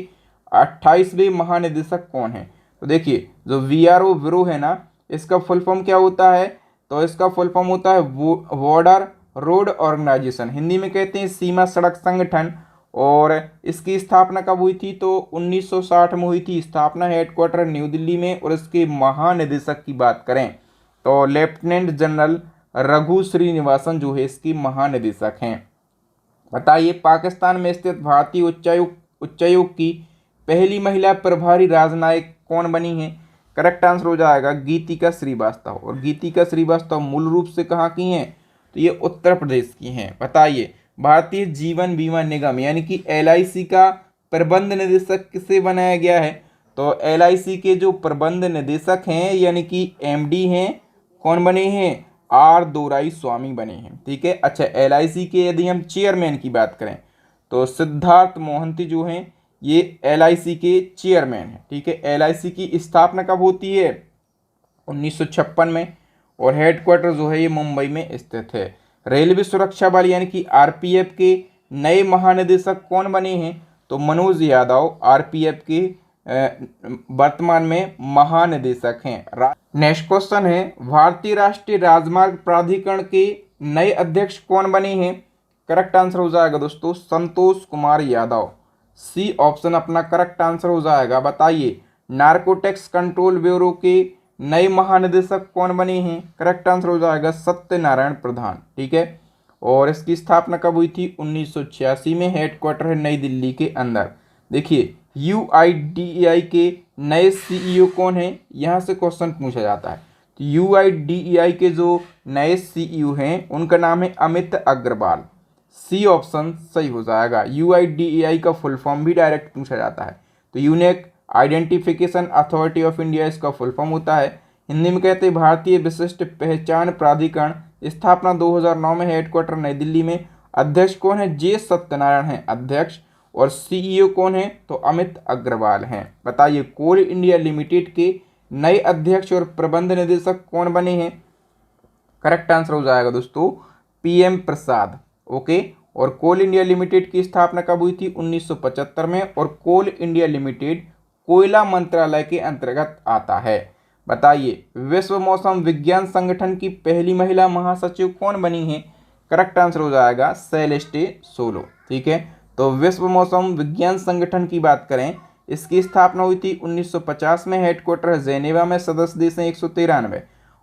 28वें महानिदेशक कौन है? तो देखिए जो VRO ब्रो है ना, इसका फुल फॉर्म क्या होता है? तो इसका फुल फॉर्म होता है बॉर्डर रोड ऑर्गेनाइजेशन, हिंदी में कहते हैं सीमा सड़क संगठन। और इसकी स्थापना कब हुई थी? तो 1960 में हुई थी स्थापना। हेडक्वार्टर न्यू दिल्ली में। और इसके महानिदेशक की बात करें तो लेफ्टिनेंट जनरल रघु श्रीनिवासन जो है इसकी महानिदेशक हैं। बताइए पाकिस्तान में स्थित भारतीय उच्चायोग की पहली महिला प्रभारी राजनयिक कौन बनी है? करेक्ट आंसर हो जाएगा गीतिका श्रीवास्तव। और गीतिका श्रीवास्तव मूल रूप से कहाँ की हैं? तो ये उत्तर प्रदेश की हैं। बताइए भारतीय जीवन बीमा निगम यानी कि LIC का प्रबंध निदेशक किसे बनाया गया है? तो LIC के जो प्रबंध निदेशक हैं यानी कि MD हैं कौन बने हैं? R दोराईस्वामी बने हैं। ठीक है। अच्छा, LIC के यदि हम चेयरमैन की बात करें तो सिद्धार्थ मोहंती जो हैं ये LIC के चेयरमैन हैं। ठीक है। LIC की स्थापना कब होती है? 1956 में। और हेडक्वार्टर जो है ये मुंबई में स्थित है। रेलवे सुरक्षा बल यानी कि RPF के नए महानिदेशक कौन बने हैं? तो मनोज यादव RPF के वर्तमान में महानिदेशक हैं। नेक्स्ट क्वेश्चन है भारतीय राष्ट्रीय राजमार्ग प्राधिकरण के नए अध्यक्ष कौन बने हैं? करेक्ट आंसर हो जाएगा दोस्तों संतोष कुमार यादव। C ऑप्शन अपना करेक्ट आंसर हो जाएगा। बताइए नार्कोटिक्स कंट्रोल ब्यूरो के नए महानिदेशक कौन बने हैं? करेक्ट आंसर हो जाएगा सत्यनारायण प्रधान। ठीक है। और इसकी स्थापना कब हुई थी? 1986 में। हेडक्वार्टर है नई दिल्ली के अंदर। देखिए UIDAI के नए CEO कौन है? यहाँ से क्वेश्चन पूछा जाता है। तो UIDAI के जो नए CEO हैं उनका नाम है अमित अग्रवाल। C ऑप्शन सही हो जाएगा। UIDAI का फुल फॉर्म भी डायरेक्ट पूछा जाता है। तो unique identification authority of India इसका फुल फॉर्म होता है। हिंदी में कहते हैं भारतीय विशिष्ट पहचान प्राधिकरण। स्थापना 2009 में। हेडक्वार्टर नई दिल्ली में। अध्यक्ष कौन है? J सत्यनारायण है अध्यक्ष। और CEO कौन है? तो अमित अग्रवाल हैं। बताइए कोल इंडिया लिमिटेड के नए अध्यक्ष और प्रबंध निदेशक कौन बने हैं? करेक्ट आंसर हो जाएगा दोस्तों PM प्रसाद। ओके। और कोल इंडिया लिमिटेड की स्थापना कब हुई थी? 1975 में। और कोल इंडिया लिमिटेड कोयला मंत्रालय के अंतर्गत आता है। बताइए विश्व मौसम विज्ञान संगठन की पहली महिला महासचिव कौन बनी है? करेक्ट आंसर हो जाएगा सेलेस्टे सोलो। ठीक है। तो विश्व मौसम विज्ञान संगठन की बात करें इसकी स्थापना हुई थी 1950 में। हेडक्वार्टर है जेनेवा में। सदस्य देश हैं 193।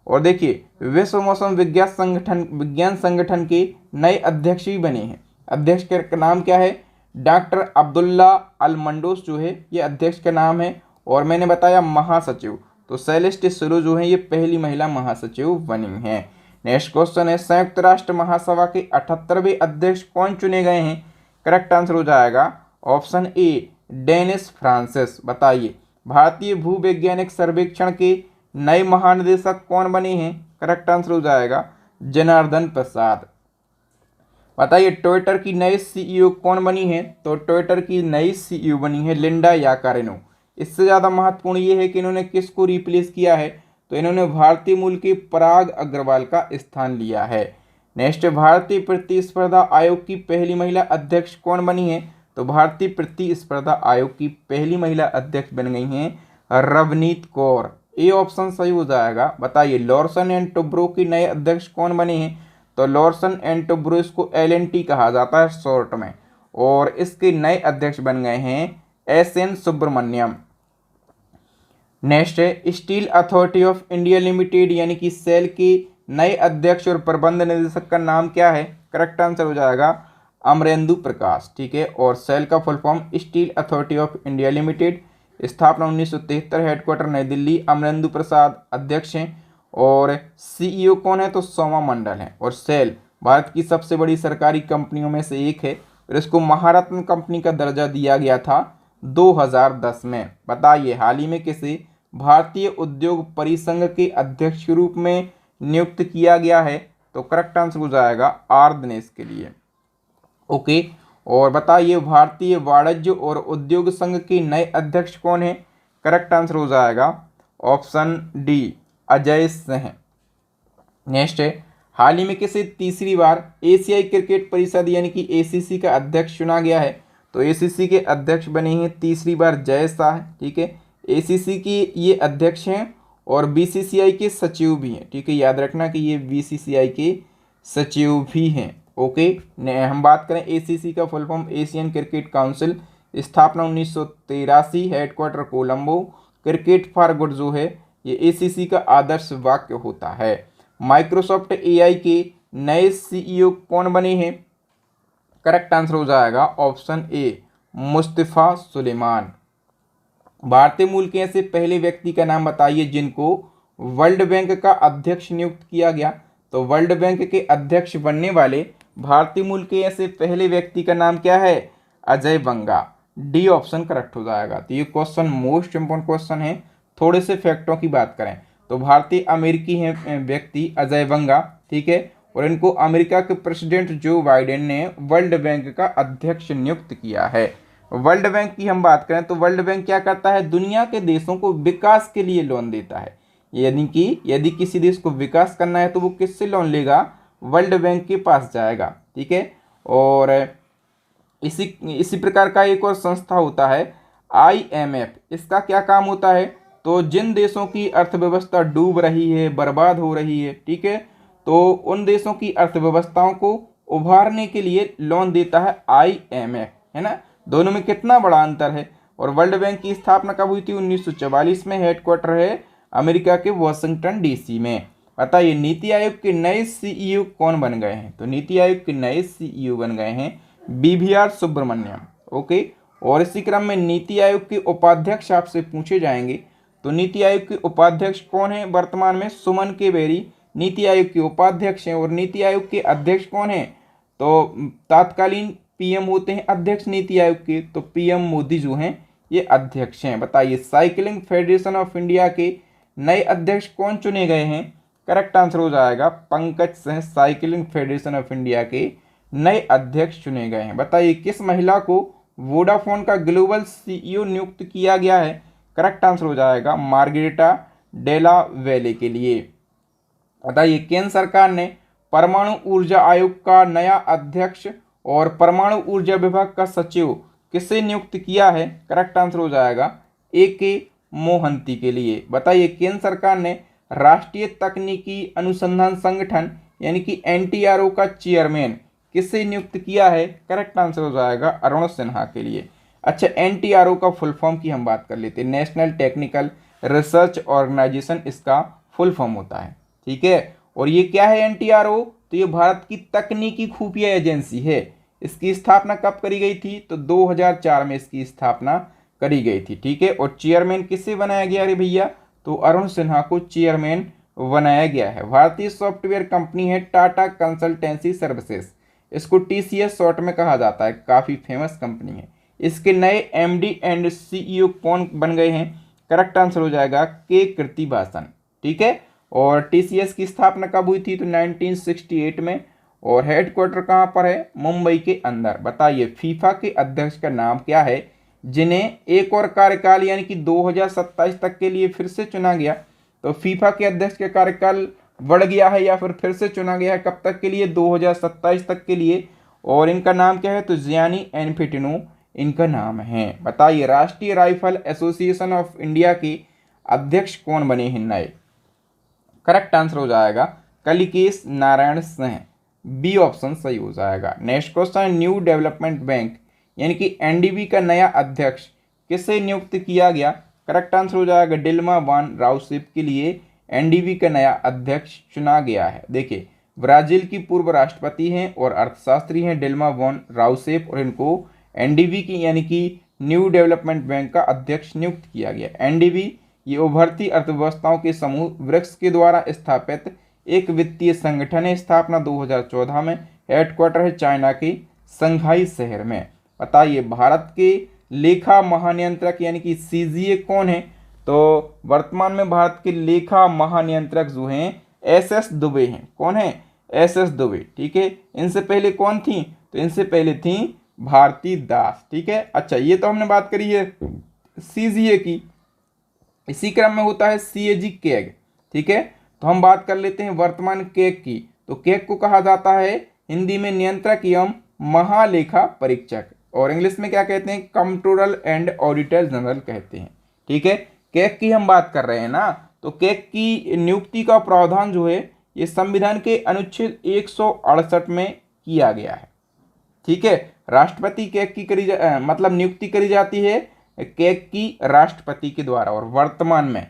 और देखिए विश्व मौसम विज्ञान संगठन के नए अध्यक्ष भी बने हैं। अध्यक्ष का नाम क्या है? डॉक्टर अब्दुल्ला अल मंडोस जो है ये अध्यक्ष का नाम है। और मैंने बताया महासचिव, तो सेलेस्ट सुरु जो है ये पहली महिला महासचिव बनी हैं। नेक्स्ट क्वेश्चन है संयुक्त राष्ट्र महासभा के 78वें अध्यक्ष कौन चुने गए हैं? करेक्ट आंसर हो जाएगा ऑप्शन ए डेनिस फ्रांसिस। बताइए भारतीय भूवैज्ञानिक सर्वेक्षण के नए महानिदेशक कौन बने हैं? करेक्ट आंसर हो जाएगा जनार्दन प्रसाद। बताइए ट्विटर की नई सीईओ कौन बनी है? तो ट्विटर की नई सीईओ बनी है लिंडा याकारिनो। इससे ज़्यादा महत्वपूर्ण ये है कि इन्होंने किसको रिप्लेस किया है? तो इन्होंने भारतीय मूल के पराग अग्रवाल का स्थान लिया है। नेक्स्ट भारतीय प्रतिस्पर्धा आयोग की पहली महिला अध्यक्ष कौन बनी है? तो भारतीय प्रतिस्पर्धा आयोग की पहली महिला अध्यक्ष बन गई हैं रवनीत कौर। ए ऑप्शन सही हो जाएगा। बताइए लॉर्सन एंड टुब्रो के नए अध्यक्ष कौन बने हैं? तो लॉर्सन एंड टुब्रो इसको LNT कहा जाता है शॉर्ट में, और इसके नए अध्यक्ष बन गए हैं SN सुब्रमण्यम। नेक्स्ट है steel authority of India limited यानी कि सेल के नए अध्यक्ष और प्रबंध निदेशक का नाम क्या है? करेक्ट आंसर हो जाएगा अमरेंदु प्रकाश। ठीक है, और सेल का full form steel authority of India limited. स्थापना 1973। हेडक्वार्टर नई दिल्ली। अमरेंदु प्रसाद अध्यक्ष हैं। और CEO कौन है? तो सोमा मंडल है। और सेल भारत की सबसे बड़ी सरकारी कंपनियों में से एक है और इसको महारत्न कंपनी का दर्जा दिया गया था 2010 में। बताइए हाल ही में किसे भारतीय उद्योग परिसंघ के अध्यक्ष के रूप में नियुक्त किया गया है? तो करेक्ट आंसर हो जाएगा आर दिनेश के लिए। ओके, और बताइए भारतीय वाणिज्य और उद्योग संघ के नए अध्यक्ष कौन है? करेक्ट आंसर हो जाएगा option D Ajay Singh. Next है हाल ही में किसे तीसरी बार एशियाई क्रिकेट परिषद यानी कि ACC का अध्यक्ष चुना गया है? तो ACC के अध्यक्ष बने हैं तीसरी बार जय शाह। ठीक है, ACC की ये अध्यक्ष हैं और BCCI के सचिव भी हैं। ठीक है, याद रखना कि ये BCCI के सचिव भी हैं। ओके, हम बात करें ACC का full form Asian cricket council. स्थापना 1983। Headquarter Colombo. Cricket for good जो है ये ACC का आदर्श वाक्य होता है। माइक्रोसॉफ्ट AI के नए CEO कौन बने हैं? करेक्ट आंसर हो जाएगा ऑप्शन ए मुस्तफा सुलेमान। भारतीय मूल के ऐसे पहले व्यक्ति का नाम बताइए जिनको वर्ल्ड बैंक का अध्यक्ष नियुक्त किया गया। तो वर्ल्ड बैंक के अध्यक्ष बनने वाले भारतीय मूल के ऐसे पहले व्यक्ति का नाम क्या है? अजय बंगा। डी ऑप्शन करेक्ट हो जाएगा। तो ये क्वेश्चन मोस्ट इंपोर्टेंट क्वेश्चन है। थोड़े से फैक्टों की बात करें तो भारतीय अमेरिकी हैं व्यक्ति अजय बंगा। ठीक है, और इनको अमेरिका के प्रेसिडेंट जो बाइडेन ने वर्ल्ड बैंक का अध्यक्ष नियुक्त किया है। वर्ल्ड बैंक की हम बात करें तो वर्ल्ड बैंक क्या करता है? दुनिया के देशों को विकास के लिए लोन देता है। यदि किसी देश को विकास करना है तो वो किससे लोन लेगा? वर्ल्ड बैंक के पास जाएगा। ठीक है, और इसी प्रकार का एक और संस्था होता है IMF। इसका क्या काम होता है? तो जिन देशों की अर्थव्यवस्था डूब रही है, बर्बाद हो रही है, ठीक है, तो उन देशों की अर्थव्यवस्थाओं को उभारने के लिए लोन देता है IMF, है ना। दोनों में कितना बड़ा अंतर है। और वर्ल्ड बैंक की स्थापना कब हुई थी? 1944 में। हेडक्वार्टर है अमेरिका के वॉशिंगटन DC में। बताइए नीति आयोग के नए CEO कौन बन गए हैं? तो नीति आयोग के नए CEO बन गए हैं BVR सुब्रमण्यम। ओके, और इसी क्रम में नीति आयोग के उपाध्यक्ष आपसे पूछे जाएंगे। तो नीति आयोग के उपाध्यक्ष कौन है? वर्तमान में सुमन के बेरी नीति आयोग के उपाध्यक्ष हैं। और नीति आयोग के अध्यक्ष कौन है? तो तत्कालीन PM होते हैं अध्यक्ष नीति आयोग के। तो PM मोदी जो हैं ये अध्यक्ष हैं। बताइए साइकिलिंग फेडरेशन ऑफ इंडिया के नए अध्यक्ष कौन चुने गए हैं? करेक्ट आंसर हो जाएगा Pankaj Singh. Cycling federation of India के नए अध्यक्ष चुने गए हैं। बताइए किस महिला को वोडाफोन का ग्लोबल CEO नियुक्त किया गया है? करेक्ट आंसर हो जाएगा मार्गरेटा डेला वेले के लिए। बताइए केंद्र सरकार ने परमाणु ऊर्जा आयोग का नया अध्यक्ष और परमाणु ऊर्जा विभाग का सचिव किसे नियुक्त किया है? करेक्ट आंसर हो जाएगा AK मोहंती के लिए। बताइए केंद्र सरकार ने राष्ट्रीय तकनीकी अनुसंधान संगठन यानी कि NTRO का चेयरमैन किसे नियुक्त किया है? करेक्ट आंसर हो जाएगा अरुण सिन्हा के लिए। अच्छा, एनटीआरओ का फुल फॉर्म की हम बात कर लेते हैं। नेशनल टेक्निकल रिसर्च ऑर्गेनाइजेशन इसका फुल फॉर्म होता है, ठीक है। और ये क्या है एनटीआरओ? तो ये भारत की तकनीकी खुफिया एजेंसी है। इसकी स्थापना कब करी गई थी? तो 2004 में इसकी स्थापना करी गई थी, ठीक है। और चेयरमैन किससे बनाया गया रे भैया? तो अरुण सिन्हा को चेयरमैन बनाया गया है। भारतीय सॉफ्टवेयर कंपनी है टाटा कंसल्टेंसी सर्विसेज, इसको टीसीएस शॉर्ट में कहा जाता है, काफ़ी फेमस कंपनी है। इसके नए एमडी एंड सीईओ कौन बन गए हैं? करेक्ट आंसर हो जाएगा के कृतिवासन, ठीक है। और टीसीएस की स्थापना कब हुई थी? तो 1968 में। और हेडक्वार्टर कहाँ पर है? मुंबई के अंदर। बताइए फीफा के अध्यक्ष का नाम क्या है जिन्हें एक और कार्यकाल यानी कि 2027 तक के लिए फिर से चुना गया? तो फीफा के अध्यक्ष का कार्यकाल बढ़ गया है या फिर से चुना गया है कब तक के लिए? 2027 तक के लिए। और इनका नाम क्या है? तो जियानी एनफिटिनो इनका नाम है। बताइए राष्ट्रीय राइफल एसोसिएशन ऑफ इंडिया के अध्यक्ष कौन बने हैं नए? करेक्ट आंसर हो जाएगा कलिकेश नारायण सिंह, बी ऑप्शन सही हो जाएगा। Next question, new development bank यानी कि एनडीबी का नया अध्यक्ष किसे नियुक्त किया गया? करेक्ट आंसर हो जाएगा डिल्मा वान राउसेप के लिए एनडीबी का नया अध्यक्ष चुना गया है। देखिए ब्राजील की पूर्व राष्ट्रपति हैं और अर्थशास्त्री हैं डिल्मा वान राउसेप, और इनको एनडीबी की यानी कि न्यू डेवलपमेंट बैंक का अध्यक्ष नियुक्त किया गया। एनडीबी ये उभरती अर्थव्यवस्थाओं के समूह ब्रिक्स के द्वारा स्थापित एक वित्तीय संगठन है। स्थापना 2014 में। हेडक्वार्टर है चाइना के संघाई शहर में। बताइए भारत के लेखा महानियंत्रक यानी कि सीजीए कौन है? तो वर्तमान में भारत के लेखा महानियंत्रक जो हैं एसएस दुबे हैं। कौन है? एसएस दुबे, ठीक है। इनसे पहले कौन थी? तो इनसे पहले थी भारती दास, ठीक है। अच्छा ये तो हमने बात करी है सीजीए की। इसी क्रम में होता है सीएजी कैग, ठीक है। तो हम बात कर लेते हैं वर्तमान कैग की। तो कैग को कहा जाता है हिंदी में नियंत्रक एवं महालेखा परीक्षक, और इंग्लिश में क्या कहते हैं? कंट्रोलर एंड ऑडिटर जनरल कहते हैं, ठीक है। कैग की हम बात कर रहे हैं ना, तो कैग की नियुक्ति का प्रावधान जो है ये संविधान के अनुच्छेद 168 में किया गया है, ठीक है। राष्ट्रपति कैग की मतलब नियुक्ति करी जाती है कैग की राष्ट्रपति के द्वारा। और वर्तमान में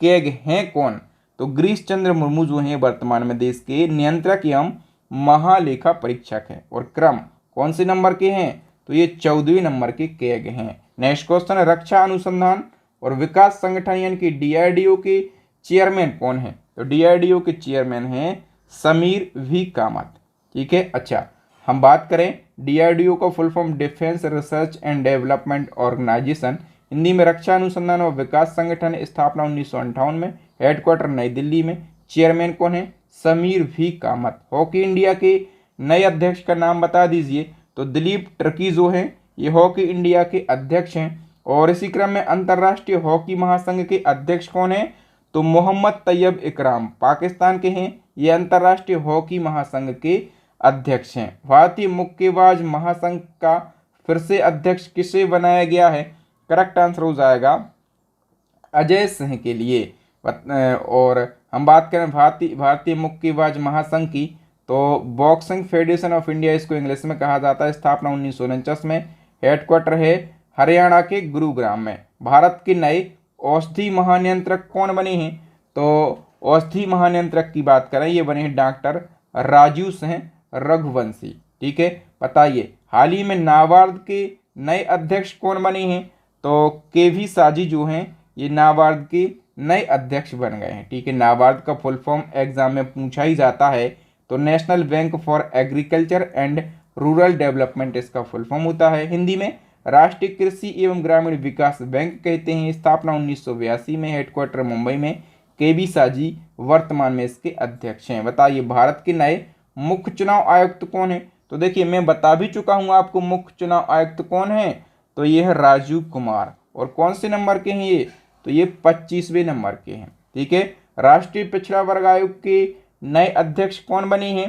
कैग हैं कौन? तो गिरीश चंद्र मुर्मू जो हैं वर्तमान में देश के नियंत्रक एवं महालेखा परीक्षक हैं। और क्रम कौन से नंबर के हैं? तो ये 14वें नंबर के कैग हैं। नेक्स्ट क्वेश्चन, रक्षा अनुसंधान और विकास संगठन यानी कि डीआरडीओ के चेयरमैन कौन है? तो डीआरडीओ के चेयरमैन हैं समीर वी कामत, ठीक है। अच्छा हम बात करें डीआरडीओ का full form Defence Research and Development Organisation, Hindi में रक्षा अनुसंधान और विकास संगठन। स्थापना 1958 में। हेडक्वार्टर नई दिल्ली में। चेयरमैन कौन है? Sameer V Kamath. Hockey India के नए अध्यक्ष का नाम बता दीजिए। तो दिलीप टर्की जो हैं ये हॉकी इंडिया के अध्यक्ष हैं। और इसी क्रम में अंतर्राष्ट्रीय हॉकी महासंघ के अध्यक्ष कौन है? तो मोहम्मद तैयब इकराम पाकिस्तान के हैं, ये अंतर्राष्ट्रीय हॉकी महासंघ के अध्यक्ष हैं। भारतीय मुक्केबाज महासंघ का फिर से अध्यक्ष किसे बनाया गया है? करेक्ट आंसर हो जाएगा अजय सिंह के लिए। और हम बात करें भारतीय मुक्केबाज महासंघ की, तो बॉक्सिंग फेडरेशन ऑफ इंडिया इसको इंग्लिश में कहा जाता है। स्थापना 1949 में। हेडक्वार्टर है हरियाणा के गुरुग्राम में। भारत के नए औषधि महानियंत्रक कौन बने हैं? तो औषधि महानियंत्रक की बात करें ये बने हैं डॉक्टर राजीव सिंह रघुवंशी, ठीक है। बताइए हाल ही में नाबार्ड के नए अध्यक्ष कौन बने हैं? तो केवी साजी जो हैं ये नाबार्ड के नए अध्यक्ष बन गए हैं, ठीक है। नाबार्ड का फुल फॉर्म एग्जाम में पूछा ही जाता है, तो national bank for agriculture and rural development इसका फुल फॉर्म होता है। हिंदी में राष्ट्रीय कृषि एवं ग्रामीण विकास बैंक कहते हैं। स्थापना 1982 में। हेडक्वार्टर मुंबई में। केवी साजी वर्तमान में इसके अध्यक्ष हैं। बताइए भारत के नए मुख्य चुनाव आयुक्त कौन है? तो देखिए मैं बता भी चुका हूं आपको मुख्य चुनाव आयुक्त कौन है, तो ये है राजीव कुमार। और कौन से नंबर के हैं ये? तो ये 25वें नंबर के हैं, ठीक है। राष्ट्रीय पिछड़ा वर्ग आयोग के नए अध्यक्ष कौन बने हैं?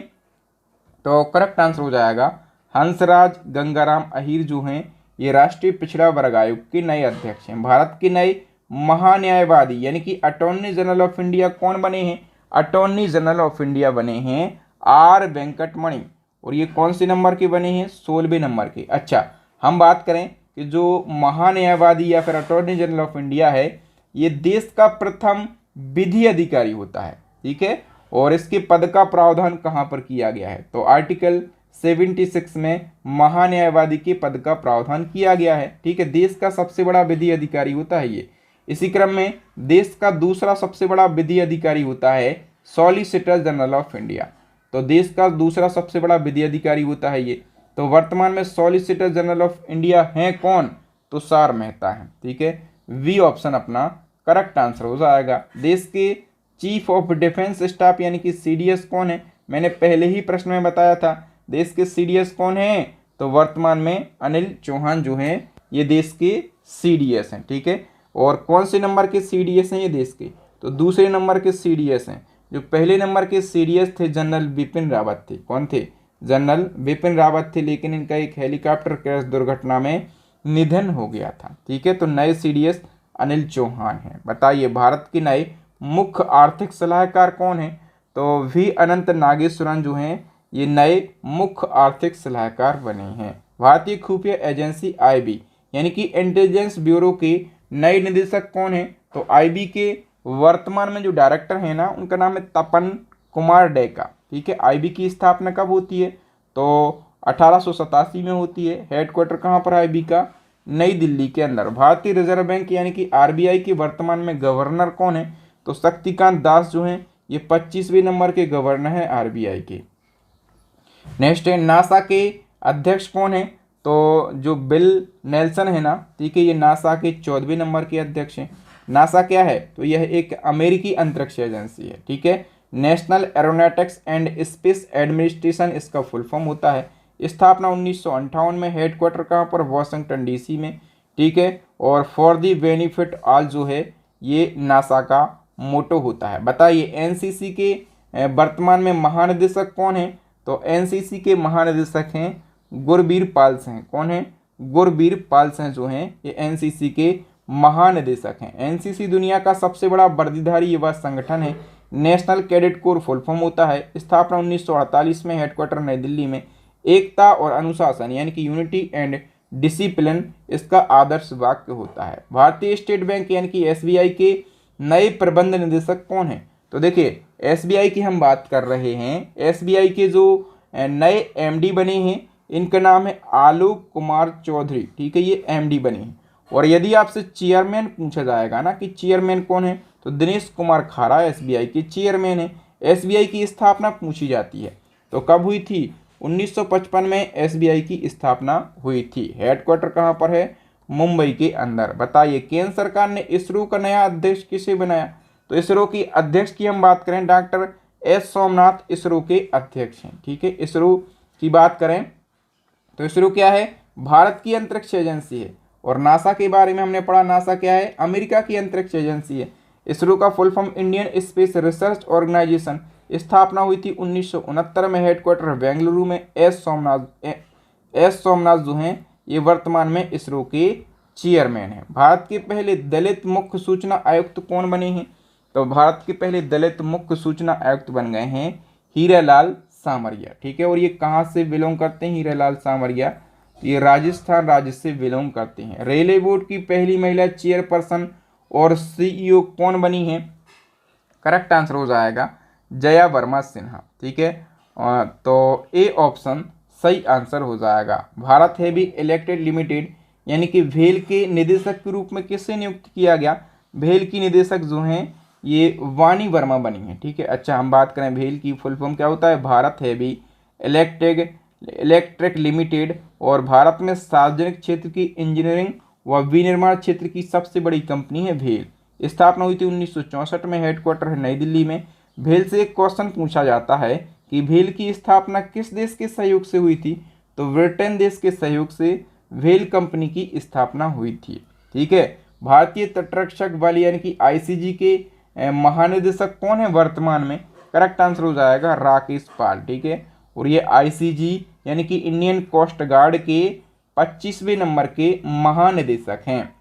तो करेक्ट आंसर हो जाएगा हंसराज गंगाराम अहीर जो हैं ये राष्ट्रीय पिछड़ा वर्ग आयोग के नए अध्यक्ष हैं। भारत के नए महान्यायवादी यानी कि अटॉर्नी जनरल ऑफ इंडिया कौन बने हैं? अटॉर्नी जनरल ऑफ इंडिया बने हैं आर वेंकटमणि। और ये कौन से नंबर के बने हैं? 16वें नंबर के। अच्छा हम बात करें कि जो महान्यायवादी या फिर अटॉर्नी जनरल ऑफ इंडिया है, ये देश का प्रथम विधि अधिकारी होता है। ठीक है, और इसके पद का प्रावधान कहाँ पर किया गया है, तो आर्टिकल 76 में महान्यायवादी के पद का प्रावधान किया गया है। ठीक है, देश का सबसे बड़ा विधि अधिकारी होता है ये। इसी क्रम में देश का दूसरा सबसे बड़ा विधि अधिकारी होता है सॉलिसिटर जनरल ऑफ इंडिया। तो देश का दूसरा सबसे बड़ा विधि अधिकारी होता है ये। तो वर्तमान में सॉलिसिटर जनरल ऑफ इंडिया हैं कौन, तुषार मेहता हैं। ठीक है, वी ऑप्शन अपना करेक्ट आंसर हो जाएगा। देश के चीफ ऑफ डिफेंस स्टाफ यानी कि सीडीएस कौन है, मैंने पहले ही प्रश्न में बताया था। देश के सीडीएस कौन हैं, तो वर्तमान में अनिल चौहान जो हैं ये देश के सीडीएस हैं। ठीक है, और कौन से नंबर के सीडीएस हैं ये देश के, तो दूसरे नंबर के सीडीएस हैं। जो पहले नंबर के सीडीएस थे जनरल बिपिन रावत थे। कौन थे, जनरल बिपिन रावत थे, लेकिन इनका एक हेलीकॉप्टर क्रैश दुर्घटना में निधन हो गया था। ठीक है, तो नए सीडीएस अनिल चौहान हैं। बताइए भारत के नए मुख्य आर्थिक सलाहकार कौन हैं, तो वी अनंत नागेश्वरन जो हैं ये नए मुख्य आर्थिक सलाहकार बने हैं। भारतीय खुफिया एजेंसी आईबी यानी कि इंटेलिजेंस ब्यूरो के नए निदेशक कौन हैं, तो आईबी के वर्तमान में जो डायरेक्टर हैं ना, उनका नाम है तपन कुमार डेका। ठीक है, आईबी की स्थापना कब होती है, तो 1887 में होती है। हेडक्वार्टर कहाँ पर है आईबी का, नई दिल्ली के अंदर। भारतीय रिजर्व बैंक यानी कि आरबीआई के वर्तमान में गवर्नर कौन है, तो शक्तिकांत दास जो हैं ये 25वें नंबर के गवर्नर हैं आरबीआई के। नेक्स्ट है नासा के अध्यक्ष कौन है, तो जो बिल नेल्सन है ना, ठीक है, ये नासा के 14वें नंबर के अध्यक्ष हैं। नासा क्या है, तो यह एक अमेरिकी अंतरिक्ष एजेंसी है। ठीक है, national aeronautics and space administration इसका फुल फॉर्म होता है। स्थापना 1958 में। हेडक्वार्टर कहाँ पर, वॉशिंगटन डीसी में। ठीक है, और फॉर दी बेनिफिट ऑल जो है ये नासा का मोटो होता है। बताइए एनसीसी के वर्तमान में महानिदेशक कौन है, तो एनसीसी के महानिदेशक हैं गुरबीर पाल सिंह। कौन है, गुरबीर पाल सिंह जो हैं ये एनसीसी के महानिदेशक हैं। एनसीसी दुनिया का सबसे बड़ा वर्दीधारी युवा संगठन है। National cadet corps full form होता है। स्थापना 1948 में। हेडक्वार्टर नई दिल्ली में। एकता और अनुशासन यानी कि यूनिटी एंड डिसिप्लिन इसका आदर्श वाक्य होता है। भारतीय स्टेट बैंक यानी कि एसबीआई के नए प्रबंध निदेशक कौन है, तो देखिए एसबीआई की हम बात कर रहे हैं। एसबीआई के जो नए एमडी बने हैं इनका नाम है आलोक कुमार चौधरी। ठीक है, ये एमडी बने हैं। और यदि आपसे चेयरमैन पूछा जाएगा ना कि चेयरमैन कौन है, तो दिनेश कुमार खारा एसबीआई के चेयरमैन है। एसबीआई की स्थापना पूछी जाती है तो कब हुई थी, 1955 में एसबीआई की स्थापना हुई थी। हेडक्वार्टर कहाँ पर है, मुंबई के अंदर। बताइए केंद्र सरकार ने इसरो का नया अध्यक्ष किसे बनाया, तो इसरो की अध्यक्ष की हम बात करें डॉक्टर एस सोमनाथ इसरो के अध्यक्ष हैं। ठीक है, इसरो की बात करें तो इसरो क्या है, भारत की अंतरिक्ष एजेंसी है। और नासा के बारे में हमने पढ़ा, नासा क्या है, अमेरिका की अंतरिक्ष एजेंसी है। इसरो का full form Indian Space Research Organisation. स्थापना हुई थी 1969 में। हेडक्वार्टर बेंगलुरु में। एस सोमनाथ जो हैं ये वर्तमान में इसरो के चेयरमैन हैं। भारत के पहले दलित मुख्य सूचना आयुक्त कौन बने हैं, तो भारत के पहले दलित मुख्य सूचना आयुक्त बन गए हैं हीरालाल सामरिया। ठीक है, और ये कहाँ से बिलोंग करते हैं हीरालाल सामरिया, ये राजस्थान राज्य से बिलोंग करते हैं। रेलवे बोर्ड की पहली महिला चेयरपर्सन और सीईओ कौन बनी है, करेक्ट आंसर हो जाएगा जया वर्मा सिन्हा। ठीक है, तो ए ऑप्शन सही आंसर हो जाएगा। भारत हैवी इलेक्ट्रिक लिमिटेड यानी कि भेल के निदेशक के रूप में किससे नियुक्त किया गया, भेल की निदेशक जो हैं ये वाणी वर्मा बनी है। ठीक है, अच्छा हम बात करें भेल की फुल फॉर्म क्या होता है, भारत हैवी इलेक्ट्रिक लिमिटेड। और भारत में सार्वजनिक क्षेत्र की इंजीनियरिंग व विनिर्माण क्षेत्र की सबसे बड़ी कंपनी है भेल। स्थापना हुई थी 1964 में। हेडक्वार्टर है नई दिल्ली में। भेल से एक क्वेश्चन पूछा जाता है कि भेल की स्थापना किस देश के सहयोग से हुई थी, तो ब्रिटेन देश के सहयोग से भेल कंपनी की स्थापना हुई थी। ठीक है, भारतीय तटरक्षक बल यानी कि आईसीजी के महानिदेशक कौन है वर्तमान में, करेक्ट आंसर हो जाएगा राकेश पाल। ठीक है, और ये आईसीजी यानी कि इंडियन कोस्ट गार्ड के 25वें नंबर के महानिदेशक हैं।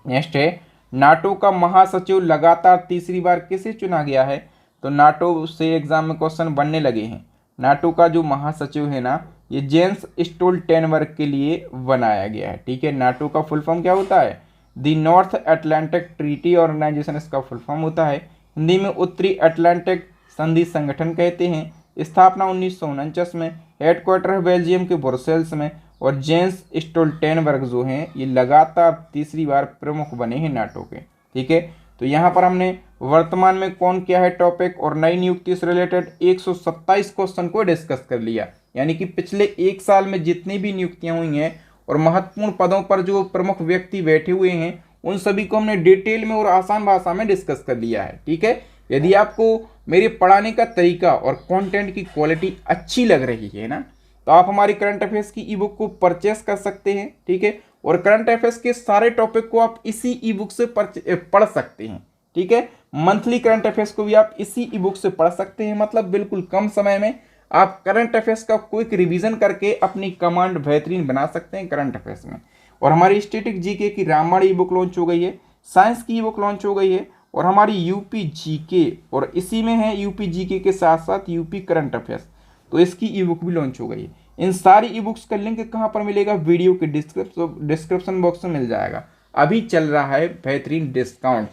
नेक्स्ट है नाटो का महासचिव लगातार तीसरी बार किसे चुना गया है, तो नाटो से एग्जाम में क्वेश्चन बनने लगे हैं। नाटो का जो महासचिव है ना, ये जेंस स्टोल्टेनबर्ग के लिए बनाया गया है। ठीक है, नाटो का फुल फॉर्म क्या होता है? The north Atlantic treaty organisation इसका फुल फॉर्म होता है। हिंदी में उत्तरी अटलांटिक संधि संगठन कहते हैं। स्थापना 1949 में। हेडक्वार्टर है बेल्जियम के ब्रुसेल्स में। और जेंस स्टोल्टेनबर्ग जो हैं ये लगातार तीसरी बार प्रमुख बने हैं नाटो के। ठीक है, तो यहाँ पर हमने वर्तमान में कौन क्या है टॉपिक और नई नियुक्ति से रिलेटेड 127 क्वेश्चन को डिस्कस कर लिया। यानी कि पिछले एक साल में जितनी भी नियुक्तियां हुई हैं और महत्वपूर्ण पदों पर जो प्रमुख व्यक्ति बैठे हुए हैं उन सभी को हमने डिटेल में और आसान भाषा में डिस्कस कर लिया है। ठीक है, यदि आपको मेरे पढ़ाने का तरीका और कंटेंट की क्वालिटी अच्छी लग रही है ना, तो आप हमारी करंट अफेयर्स की ई बुक को परचेस कर सकते हैं। ठीक है, और करंट अफेयर्स के सारे टॉपिक को आप इसी ई बुक से पढ़ सकते हैं। ठीक है, मंथली करंट अफेयर्स को भी आप इसी ई बुक से पढ़ सकते हैं। मतलब बिल्कुल कम समय में आप करंट अफेयर्स का क्विक रिवीजन करके अपनी कमांड बेहतरीन बना सकते हैं करंट अफेयर्स में। और हमारी स्टैटिक जीके की रामायण ई बुक लॉन्च हो गई है, साइंस की ई बुक लॉन्च हो गई है, और हमारी यूपी जीके, और इसी में है यूपी जीके के साथ साथ यूपी करंट अफेयर्स, तो इसकी ई बुक भी लॉन्च हो गई है। इन सारी ई बुक्स का लिंक कहाँ पर मिलेगा? वीडियो के डिस्क्रिप्शन बॉक्स में मिल जाएगा। अभी चल रहा है बेहतरीन डिस्काउंट।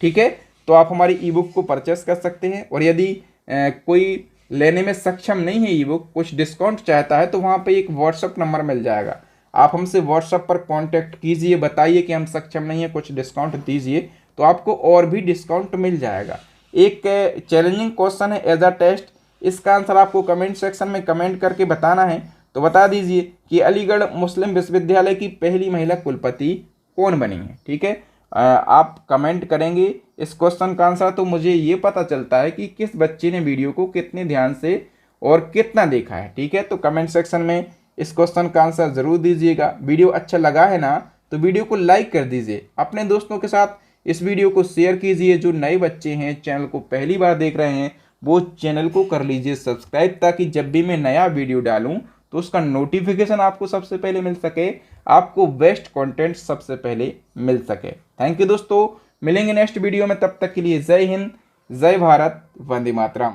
ठीक है, तो आप हमारी ई बुक को परचेस कर सकते हैं। और यदि कोई लेने में सक्षम नहीं है ई बुक, कुछ डिस्काउंट चाहता है, तो वहाँ पे एक व्हाट्सअप नंबर मिल जाएगा। आप हमसे व्हाट्सअप पर कांटेक्ट कीजिए, बताइए कि हम सक्षम नहीं है, कुछ डिस्काउंट दीजिए, तो आपको और भी डिस्काउंट मिल जाएगा। एक चैलेंजिंग क्वेश्चन है एज अ टेस्ट, इसका आंसर आपको कमेंट सेक्शन में कमेंट करके बताना है। तो बता दीजिए कि अलीगढ़ मुस्लिम विश्वविद्यालय की पहली महिला कुलपति कौन बनी है। ठीक है, आप कमेंट करेंगे इस क्वेश्चन का आंसर, तो मुझे ये पता चलता है कि किस बच्चे ने वीडियो को कितने ध्यान से और कितना देखा है। ठीक है, तो कमेंट सेक्शन में इस क्वेश्चन का आंसर ज़रूर दीजिएगा। वीडियो अच्छा लगा है ना, तो वीडियो को लाइक कर दीजिए। अपने दोस्तों के साथ इस वीडियो को शेयर कीजिए। जो नए बच्चे हैं, चैनल को पहली बार देख रहे हैं, वो चैनल को कर लीजिए सब्सक्राइब, ताकि जब भी मैं नया वीडियो डालूं तो उसका नोटिफिकेशन आपको सबसे पहले मिल सके, आपको बेस्ट कंटेंट सबसे पहले मिल सके। थैंक यू दोस्तों, मिलेंगे नेक्स्ट वीडियो में, तब तक के लिए जय हिंद, जय भारत, वंदे मातरम।